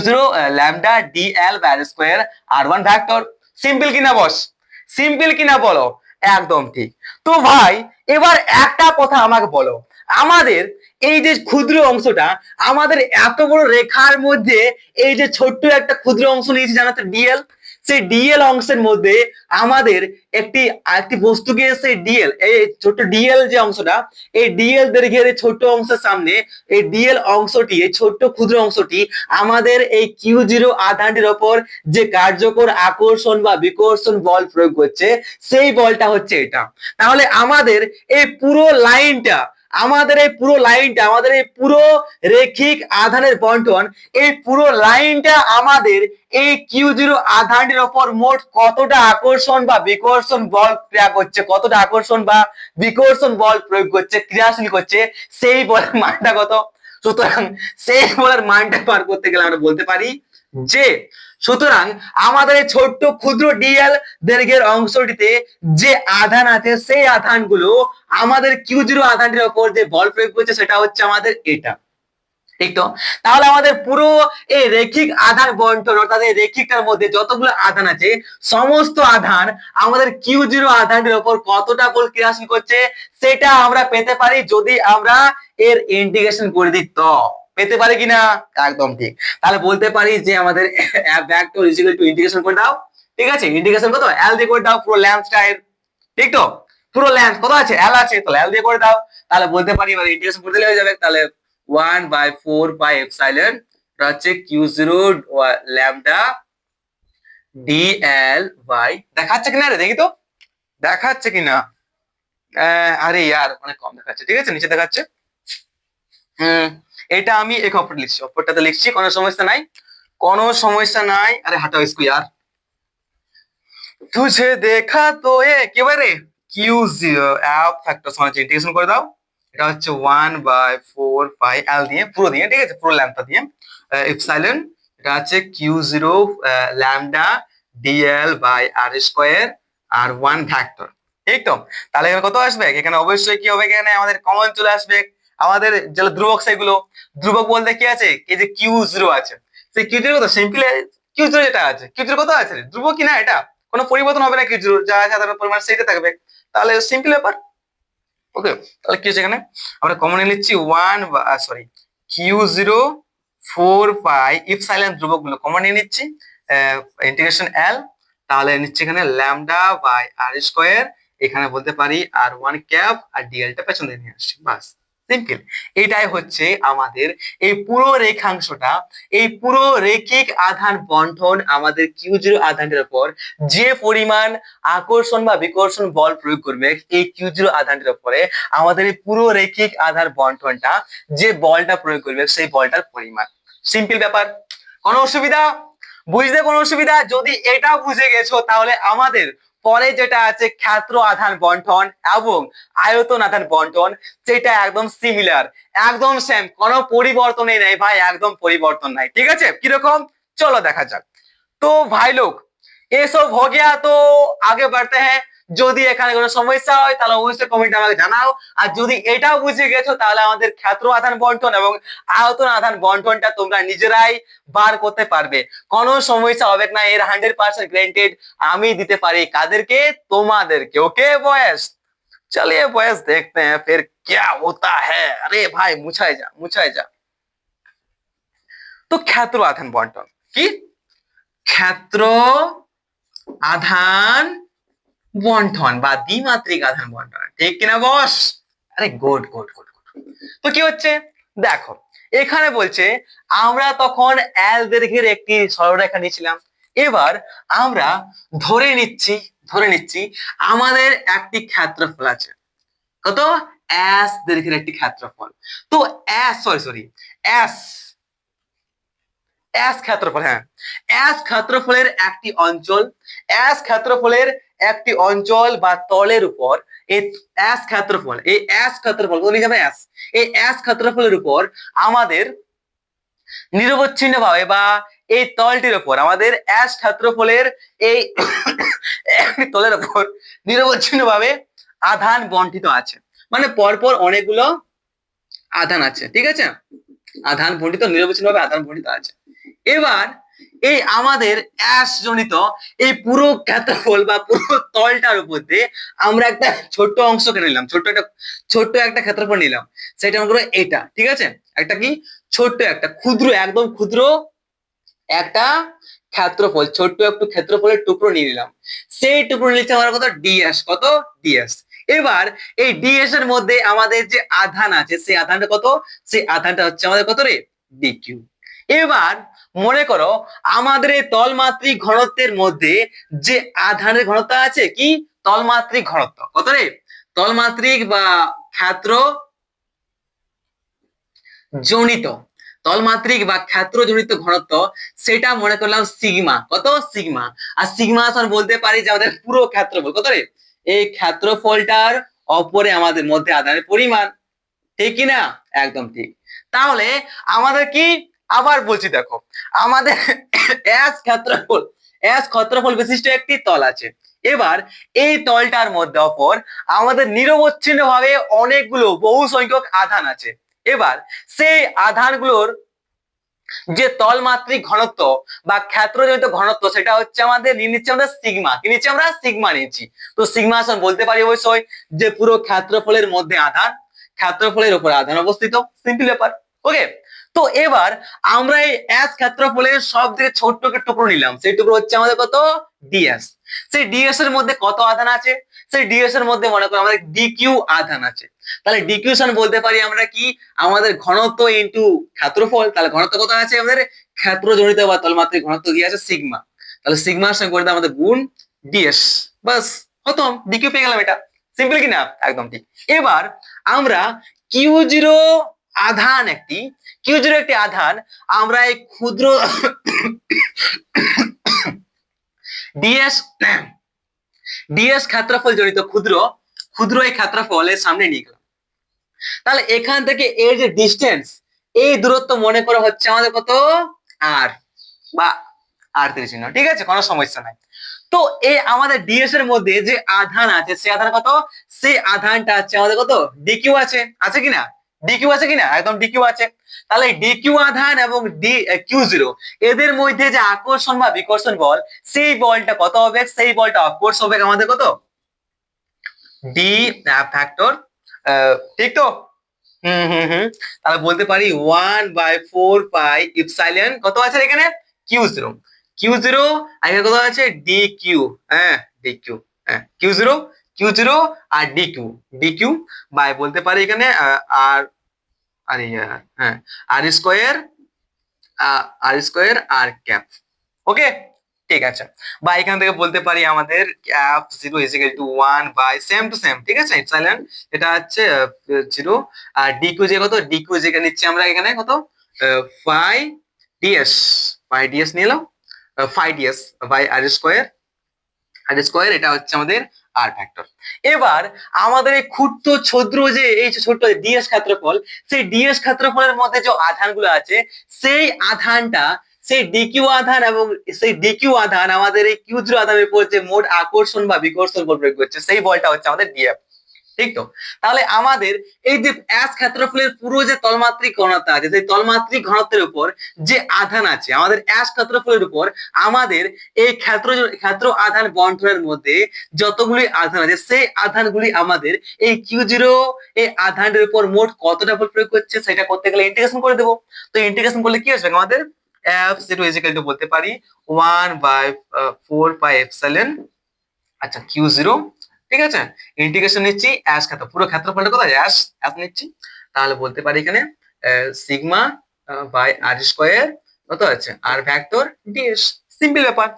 zero lambda D L by square আর1 ভেক্টর। সিম্পল কিনা বস? সিম্পল কিনা বলো? একদম ঠিক। তো ভাই এবার একটা কথা আমাকে বলো, আমাদের এই যে ক্ষুদ্র অংশটা, আমাদের এত বড় রেখার মধ্যে এই যে ছোট্ট একটা ক্ষুদ্র অংশ নিয়েছি জানো তো ডিএল, সেই ডিএল অংশের মধ্যে আমাদের একটি একটি বস্তুকে সেই ডিএল এই ছোট ডিএল যে অংশটা, এই ডিএল দৈর্ঘ্যের ছোট অংশের সামনে এই ডিএল অংশটি, এই ছোট্ট ক্ষুদ্র অংশটি আমাদের এই কিউ জিরো আধানটির ওপর যে কার্যকর আকর্ষণ বা বিকর্ষণ বল প্রয়োগ করছে, সেই বলটা হচ্ছে এটা। তাহলে আমাদের এই পুরো লাইনটা, আমাদের এই পুরো রেখিক আধানের বন্টন, এই পুরো লাইনটা আমাদের এই কিউ জিরো আধানটির ওপর মোট কতটা আকর্ষণ বা বিকর্ষণ বল ক্রিয়া করছে, কতটা আকর্ষণ বা বিকর্ষণ বল প্রয়োগ করছে, ক্রিয়াশীল করছে, সেই বলের মানটা কত। সুতরাং সেই বলের মানটা পার করতে গেলে আমরা বলতে পারি যে সুতরাং আমাদের এই ছোট্ট ক্ষুদ্র ডিএল দৈর্ঘ্যের অংশটিতে যে আধান আছে সেই আধানগুলো আমাদের কিউ জিরো আধানটির উপর যে বল প্রয়োগ করছে সেটা হচ্ছে আমাদের এটা, ঠিক তো? তাহলে আমাদের পুরো এই রেখিক আধান বন্টন অর্থাৎ এই রেখিকটার মধ্যে যতগুলো আধান আছে সমস্ত আধান আমাদের কিউ জিরো আধানটির উপর কতটা বল ক্রিয়াশীল করছে সেটা আমরা পেতে পারি যদি আমরা এর ইন্টিগ্রেশন করে দিই, তো পেতে পারি কিনা? একদম ঠিক। তাহলে বলতে পারি যে আমাদের vector is equal two integration করে দাও, ঠিক আছে? ইন্টিগ্রেশন কত? এল দিয়ে করে দাও পুরো লেন্থটা এর, ঠিক তো? পুরো লেন্থ কত আছে? এল আছে, তো এল দিয়ে করে দাও। তাহলে বলতে পারি এবার ইন্টিগ্রেশন করে দিলে হয়ে যাবে। তাহলে 1/4 হচ্ছে Q zero lambda dl by, দেখাচ্ছে কিনা রে? দেখি তো দেখাচ্ছে কিনা। আরে ইয়ার অনেক কম দেখাচ্ছে, ঠিক আছে নিচে দেখাচ্ছে। এটা আমি এক অপর লিখছি, অপরটাতে লিখছি, কোনো সমস্যা নাই, কোনো সমস্যা নাই। আরে হাঁটাও इसको यार, তুঝে দেখা তো এ একেবারে কিউ জিরো এফ ফ্যাক্টর সমান ইন্টিগ্রেশন করে দাও। এটা হচ্ছে 1/4 এল দিয়ে পুরো দিয়ে, ঠিক আছে, পুরো ল্যাম্বটা দিয়ে এপসাইলন, এটা হচ্ছে Q zero lambda dl by R square R 1 vector, ঠিক তো? তাহলে এখানে কত আসবে? এখানে অবশ্যই কি হবে, এখানে আমাদের কমন চলে আসবে। আমাদের যে ধ্রুবক সেগুলো, ধ্রুবক বলতে কি আছে, এই যে কিউ জিরো আছে, সেই কিউ জিরো কত? সিম্পল কিউ জিরো যেটা আছে, কিউ জিরো কত আছে? ধ্রুবক কি না, এটা কোনো পরিবর্তন হবে না, কিউ জিরো যা সাধারণ পরিমাণ সেইটা থাকবে। তাহলে সিম্পল ব্যাপার। ওকে, তাহলে কি হচ্ছে এখানে আমরা কমন নিচ্ছি কিউ জিরো 4 পাই ইপসাইলন ধ্রুবক গুলো কমন নিয়ে নিচ্ছি, ইন্টিগ্রেশন এল। তাহলে নিচ্ছি এখানে ল্যামডা বাই আর স্কোয়ার, এখানে বলতে পারি আর 1 ক্যাপ, আর ডিএলটা পেছন দিয়ে নিয়ে আসছি, বাস সিম্পল। এটাই হচ্ছে আমাদের এই পুরো রেখাংশটা, এই পুরো রেখিক আধান বন্টন আমাদের কিউ জিরো আধানটির উপর যে পরিমাণ আকর্ষণ বা বিকর্ষণ বল প্রয়োগ করবে এই কিউ জিরো আধানটির উপরে, আমাদের এই পুরো রেখিক আধান বন্টনটা যে বলটা প্রয়োগ করবে সেই বলটার পরিমাণ। সিম্পল ব্যাপার, কোনো অসুবিধা? বুঝতে কোনো অসুবিধা? যদি এটা বুঝে গেছো তাহলে আমাদের পরে যেটা আছে ক্ষেত্র আধান বন্টন এবং আয়তন আধান বন্টন, সেটা একদম সিমিলার, একদম সেম, কোনো পরিবর্তনই নেই ভাই, একদম পরিবর্তন নাই, ঠিক আছে? কিরকম চলো দেখা যাক। তো ভাই লোক ये सब हो गया, तो आगे बढ़ते हैं। যদি এখানে কোনো সমস্যা হয় তাহলে অবশ্যই কমেন্টে আমাকে জানাও। আর যদি এটাও বুঝে গেছো তাহলে আমাদের ক্ষেত্র আধান বন্টন এবং আয়তন আধান বন্টনটা তোমরা নিজেরাই বার করতে পারবে, কোনো সমস্যা হবে না, এর 100% গ্যারান্টেড আমি দিতে পারি। কাদেরকে? তোমাদেরকে। ওকে বয়েস, चलिए बॉयज देखते हैं फिर क्या होता है। अरे भाई मुछाए जा मुछाए जा। তো ক্ষেত্র আধান বন্টন কি? ক্ষেত্র আধান বন্টন বা দ্বিমাত্রিক আধান বন্টন, ঠিক কিনা বস? আরে গুড গুড গুড গুড। তো কি হচ্ছে দেখো, এখানে বলছে আমরা তখন এল দৈর্ঘ্যের একটি সরলরেখা নিয়েছিলাম। এবার আমরা ধরে নিচ্ছি আমাদের একটি ক্ষেত্রফল আছে, কত? এস দৈর্ঘ্যের একটি ক্ষেত্রফল। তো এস সরি এস এস ক্ষেত্রফল, হ্যাঁ এস ক্ষেত্রফলের একটি অঞ্চল, এস ক্ষেত্রফলের একটি অঞ্চল বা তলের উপর এই এস ক্ষেত্রফল, এই এস ক্ষেত্রফল কত লিখে এস, এই এস ক্ষেত্রফলের উপর আমাদের নিরবচ্ছিন্ন ভাবে বা এই তলটির উপর আমাদের এস ক্ষেত্রফলের এই তলের উপর নিরবচ্ছিন্ন ভাবে আধান বন্টিত আছে, মানে পরপর অনেকগুলো আধান আছে, ঠিক আছে? আধান বন্টিত, নিরবচ্ছিন্ন ভাবে আধান বন্টিত আছে। এবার এই আমাদের অ্যাশ জনিত এই পুরো ক্ষেত্রফল বা পুরো তলটার উপর দিয়ে আমরা একটা ছোট্ট অংশ কেটে নিলাম, ছোট্ট একটা ক্ষেত্রফল নিলাম, সেটা মনে করো এটা, ঠিক আছে? একটা কি ছোট্ট একটা ক্ষুদ্র, একদম ক্ষুদ্র একটা ক্ষেত্রফল, ছোট্ট একটু ক্ষেত্রফলের টুকরো নিয়ে নিলাম, সেই টুকরো নিচ্ছে আমরা কত? ডিএস, কত? ডিএস। এবার এই ডিএস এর মধ্যে আমাদের যে আধান আছে সেই আধানটা কত? সেই আধানটা হচ্ছে আমাদের কত রে? ডিকিউ। এবার মনে করো আমাদের এই তলমাত্রিক ঘনত্বের মধ্যে যে আধানের ঘনত্ব আছে কি? তলমাত্রিক ঘনত্ব কত রে? তলমাত্রিক বা ক্ষেত্র জনিত, তলমাত্রিক বা ক্ষেত্র জনিত ঘনত্ব, সেটা মনে করলাম সিগমা, কত? সিগমা। আর সিগমা সমান বলতে পারি যে আমাদের পুরো ক্ষেত্রফল, কত রে? এই ক্ষেত্রফলটার অপরে আমাদের মধ্যে আধানের পরিমাণ, ঠিক কি না? একদম ঠিক। তাহলে আমাদের কি আবার বলছি দেখো, আমাদের ক্ষেত্রফল বিশিষ্ট একটি তল আছে। এবার এই তলটার মধ্যে অপর আমাদের নিরবচ্ছিন্ন ভাবে অনেকগুলো বহু সংখ্যক আধান আছে। এবার সেই আধানগুলোর যে তলমাত্রিক ঘনত্ব বা ক্ষেত্রজনিত ঘনত্ব সেটা হচ্ছে আমাদের নিচ্ছি আমরা সিগমা। কি নিচ্ছি আমরা? সিগমা নিচ্ছি। তো সিগমা সমান বলতে পারি অবশ্যই যে পুরো ক্ষেত্রফলের মধ্যে আধান, ক্ষেত্রফলের উপর আধান অবস্থিত। সিম্পল ব্যাপার। ওকে, তো এবার আমরা এই এস ক্ষেত্রফলের সব থেকে ছোট্ট একটা টুকরো নিলাম। সেই টুকরো হচ্ছে আমাদের কত? ডিএস। সেই ডিএস এর মধ্যে কত আধান আছে? সেই ডিএস এর মধ্যে মনে করো আমাদের ডিকিউ আধান আছে। তাহলে ডিকিউশন বলতে পারি আমরা কি? আমাদের ঘনত্ব ইনটু ক্ষেত্রফল। তাহলে ঘনত্ব কত আছে আমাদের? ক্ষেত্রজনিত বা তলমাত্রিক ঘনত্ব দিয়ে আছে সিগমা। তাহলে সিগমার সঙ্গে করে দাও আমাদের গুণ ডিএস। বাস খতম, ডিকিউ পেয়ে গেলাম। এটা সিম্পল কি না? একদম ঠিক। এবার আমরা কিউ জিরো আধান একটি আধান আমরা এই ক্ষুদ্র ডিএস ক্ষেত্রফল জনিত ক্ষুদ্র এই ক্ষেত্রফলের সামনে নিয়ে গেলাম। তাহলে এখান থেকে এর যে ডিস্টেন্স, এই দূরত্ব মনে করা হচ্ছে আমাদের কত? আর বা আর চিহ্ন। ঠিক আছে, কোনো সমস্যা নাই। তো এই আমাদের ডিএস এর মধ্যে যে আধান আছে সে আধান কত? সেই আধানটা আছে আমাদের কত? ডিকিউ আছে। আছে কিনা? ডিকিউ আছে কিনা? একদম ডিকিউ আছে। তাহলে ডিকিউ আধান এবং ডি কিউ জিরো এদের মধ্যে যে আকর্ষণ বা বিকর্ষণ বল, সেই বলটা কত হবে? সেই বলটা অফকোর্স হবে আমাদের কত? D factor. ঠিক তো? তাহলে বলতে পারি 1/4 পাই ইপসাইলন কত আছে এখানে? Q zero. আর এখানে কত আছে? D Q. হ্যাঁ, ডি কিউ। হ্যাঁ, কিউ জিরো আর ডি কিউ বাই বলতে পারি এখানে আর হ্যাঁ আর ক্যাপ। ওকে, ঠিক আছে। বা এখান থেকে বলতে পারি আমাদের cap zero is equal to 1 by same to same. ঠিক আছে, ইপসাইলন এটা হচ্ছে জিরো। আর ডিকিউ যে কত? ডিকিউ যে নিচ্ছি আমরা এখানে কত? ফাই ডিএস নিয়ে এলাম। Phi ds by R square এটা হচ্ছে আমাদের আর ফ্যাক্টর। এবার আমাদের এই ক্ষুদ্র ছদ্র যে এই ছোট্ট ডিএস ক্ষেত্রফল, সেই ডিএস ক্ষেত্রফলের মধ্যে যে আধানগুলো আছে সেই আধানটা, সেই ডিকিউ আধান এবং সেই ডিকিউ আধান আমাদের এই কিউ জিরো আধানের উপর যে মোট আকর্ষণ বা বিকর্ষণ বল প্রয়োগ করছে সেই বলটা হচ্ছে আমাদের ডিএফ। ঠিক তো? তাহলে আমাদের এই যে এস ক্ষেত্রফলের পুরো যে তলমাত্রিক ঘনত্ব আছে সেই তলমাত্রিক ঘনত্বের উপর যে আধান আছে আমাদের এস ক্ষেত্রফলের উপর, আমাদের এই ক্ষেত্র আধান বন্টনের মধ্যে যতগুলি আধান আছে সেই আধানগুলি আমাদের এই কিউ জিরো এই আধানের উপর মোট কতটা বল প্রয়োগ করছে সেটা করতে গেলে ইন্টিগ্রেশন করে দেবো। তো ইন্টিগ্রেশন করলে কি আসবে আমাদের? F zero is equal two বলতে পারি 1/4 পাই এপসাইলন আচ্ছা কিউ জিরো। ঠিক আছে, ইন্টিগ্রেশন নিচ্ছি অ্যাশ ক্ষেত্র, পুরো ক্ষেত্রফলটা কত? অ্যাশ নিচ্ছি। তাহলে বলতে পারি এখানে সিগমা বাই আর স্কোয়ার কত আছে? আর ভেক্টর ডিএস। সিম্পল ব্যাপার,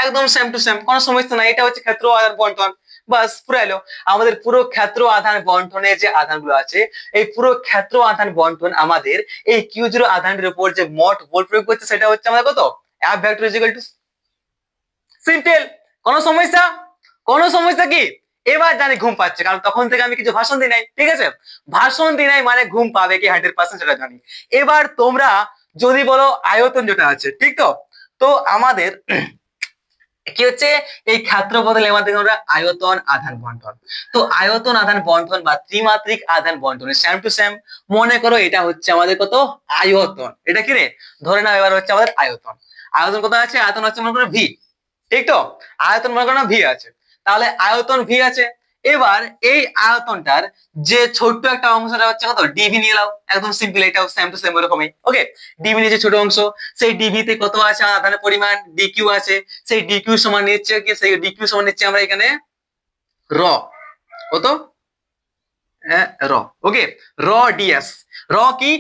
একদম সেম টু সেম, কোনো সমস্যা নাই। এটা হচ্ছে ক্ষেত্র আধান বন্টন। বাস পুরো এলো। আমাদের পুরো ক্ষেত্র আধান বন্টনের যে আধানগুলো আছে এই পুরো ক্ষেত্র আধান বন্টন আমাদের এই কিউ জিরো আধানের উপর যে মোট বল প্রয়োগ করছে সেটা হচ্ছে আমাদের কত? F vector is equal two. Simple, কোনো সমস্যা? কি? এবার জানি ঘুম পাচ্ছে, কারণ তখন থেকে আমি কিছু ভাষণ দিই নাই। ঠিক আছে, ভাষণ দিই নাই মানে ঘুম পাবে কি 100% সেটা জানি। এবার তোমরা যদি বলো আয়তন যেটা আছে, ঠিক তো? তো আমাদের কি হচ্ছে এই ক্ষেত্র বদলে আমাদের আমরা আয়তন আধান বন্টন। তো আয়তন আধান বন্টন বা ত্রিমাত্রিক আধান বন্টন সেম টু সেম। মনে করো এটা হচ্ছে আমাদের কত? আয়তন। এটা কি রে? ধরে নাও এবার হচ্ছে আমাদের আয়তন। আয়তন কত আছে? আয়তন হচ্ছে মনে করো ভি। ঠিক তো? আয়তন মনে করো ভি আছে। তাহলে আয়তন ভি আছে। এবার এই আয়তনটার যে ছোট্ট একটা অংশটা হচ্ছে কত? ডিভি নিয়ে নাও। একদম সিম্পল, এটাও সেম টু সেম ওরকমই। ওকে, ডিভি নিয়ে যে ছোট অংশ, সেই ডিভি তে কত আছে? আধানের পরিমাণ ডিকিউ আছে। সেই ডিকিউ সমান নিচ্ছে কি? সেই ডিকিউ সমান নিচ্ছে আমরা এখানে র। কত? র। ওকে, র ডিএস। কি?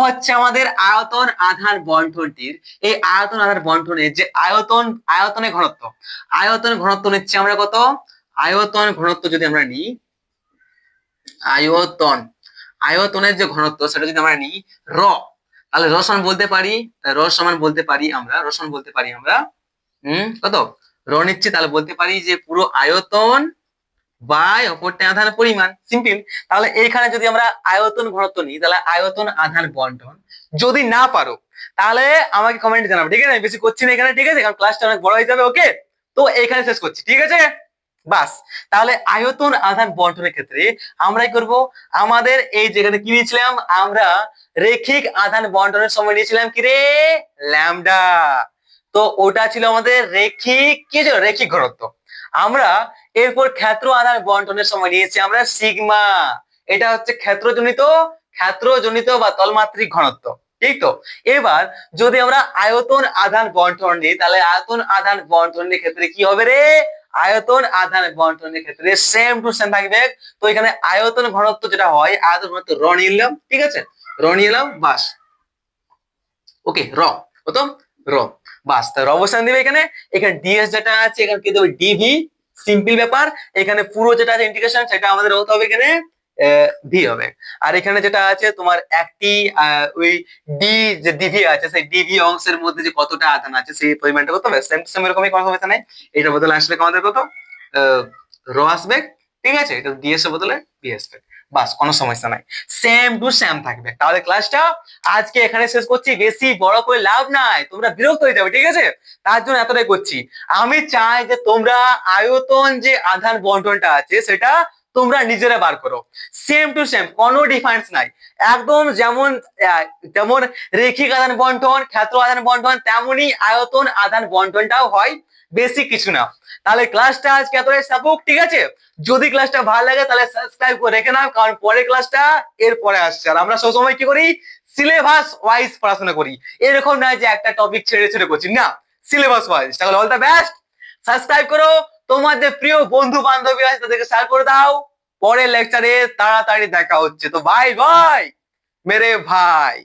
হচ্ছে আমাদের আয়তন আধান বন্টনটির, এই আয়তন আধান বন্টনের যে আয়তনের ঘনত্ব, নিচ্ছে আমরা কত? আয়তন ঘনত্ব যদি আমরা নিই, আয়তনের যে ঘনত্ব সেটা যদি আমরা নিই র, তাহলে র সমান বলতে পারি আমরা কত? র নিচ্ছি, তাহলে বলতে পারি যে পুরো আয়তন বাই অপরটা আধান পরিমাণ। সিম্পল। তাহলে এইখানে যদি আমরা আয়তন ঘনত্ব নিই তাহলে আয়তন আধান বন্টন যদি না পারো তাহলে আমাকে কমেন্টে জানাবে, ঠিক আছে? আমি বেশি করছি না এখানে, ঠিক আছে, কারণ ক্লাসটা অনেক বড় হয়ে যাবে। ওকে, তো এখানে শেষ করছি, ঠিক আছে? বাস, তাহলে আয়তন আধান বন্টনের ক্ষেত্রে আমরাই করব আমাদের এই যেখানে কি নিয়েছিলাম আমরা, রৈখিক আধান বন্টনের সময় নিয়েছিলাম কি রে, ল্যামডা। তো ওটা ছিল আমাদের রৈখিক, কি ছিল, রৈখিক ঘনত্ব। আমরা এরপর ক্ষেত্র আধান বন্টনের সময় নিয়েছি আমরা সিগমা। এটা হচ্ছে ক্ষেত্রজনিত বা তলমাত্রিক ঘনত্ব, ঠিক তো? এবার যদি আমরা আয়তন আধান বন্টন নিই, তাহলে আয়তন আধান বন্টনের ক্ষেত্রে কি হবে রে, আয়তন আধান বন্টনের ক্ষেত্রে সেম টু সেম থাকবে। তো এখানে আয়তন ঘনত্ব যেটা হয়, আয়তন ঘনত্ব র নিয়ে নিলাম, ঠিক আছে, র নিয়ে নিলাম, বাস। ওকে, র, প্রথম র, বাস। তার অবস্থান দিবে এখানে, এখানে ডিএস যেটা আছে এখানে কি দেবে, ডিভি, সিম্পল ব্যাপার। এখানে পুরো যেটা আছে ইন্টিগ্রেশন সেটা আমাদের হতে হবে এখানে ভি হবে। আর এখানে যেটা আছে তোমার একটি ওই ডি যে ডিভি আছে, সেই ডিভি অংশের মধ্যে যে কতটা আধান আছে সেই পরিমাণটা কত হবে, সেম সেম এরকমই কোনো সমস্যা নাই। এটার বদলে আসবে আমাদের কত, র আসবে, ঠিক আছে, এটা ডিএস এর বদলে বি আসবে, বাস, কোনো সমস্যা নাই, সেম টু সেম থাকবে। তাহলে ক্লাসটা আজকে এখানে শেষ করছি, বেশি বড় করে লাভ নাই, তোমরা বিরক্ত হয়ে যাবে, ঠিক আছে? তার জন্য এতটাই করছি। আমি চাই যে তোমরা আয়তন যে আধান বন্টনটা আছে সেটা তোমরা নিজেরা বার করো, সেম টু সেম, কোনো ডিফারেন্স নাই, একদম যেমন যেমন রৈখিক আদান বন্টন, ক্ষেত্র আদান বন্টন, তেমনি আয়তন আদান বন্টনটাও হয়, বেশি কিছু না। তাহলে ক্লাসটা আজকে এতটাই থাকুক, ঠিক আছে? যদি ক্লাসটা ভালো লাগে তাহলে সাবস্ক্রাইব করে রেখে নাও, কারণ পরের ক্লাসটা এরপরে আসছে। আর আমরা সবসময় কি করি, সিলেবাস ওয়াইজ পড়াশোনা করি, এরকম নয় যে একটা টপিক ছেড়ে ছেড়ে করছি, না, সিলেবাস ওয়াইজ। তাহলে অল দ্য বেস্ট, সাবস্ক্রাইব করো, তোমাদের প্রিয় বন্ধু বান্ধবী আছে তাদেরকে শেয়ার করে দাও। পরের লেকচারে তাড়াতাড়ি দেখা হচ্ছে, তো বাই বাই মেরে ভাই।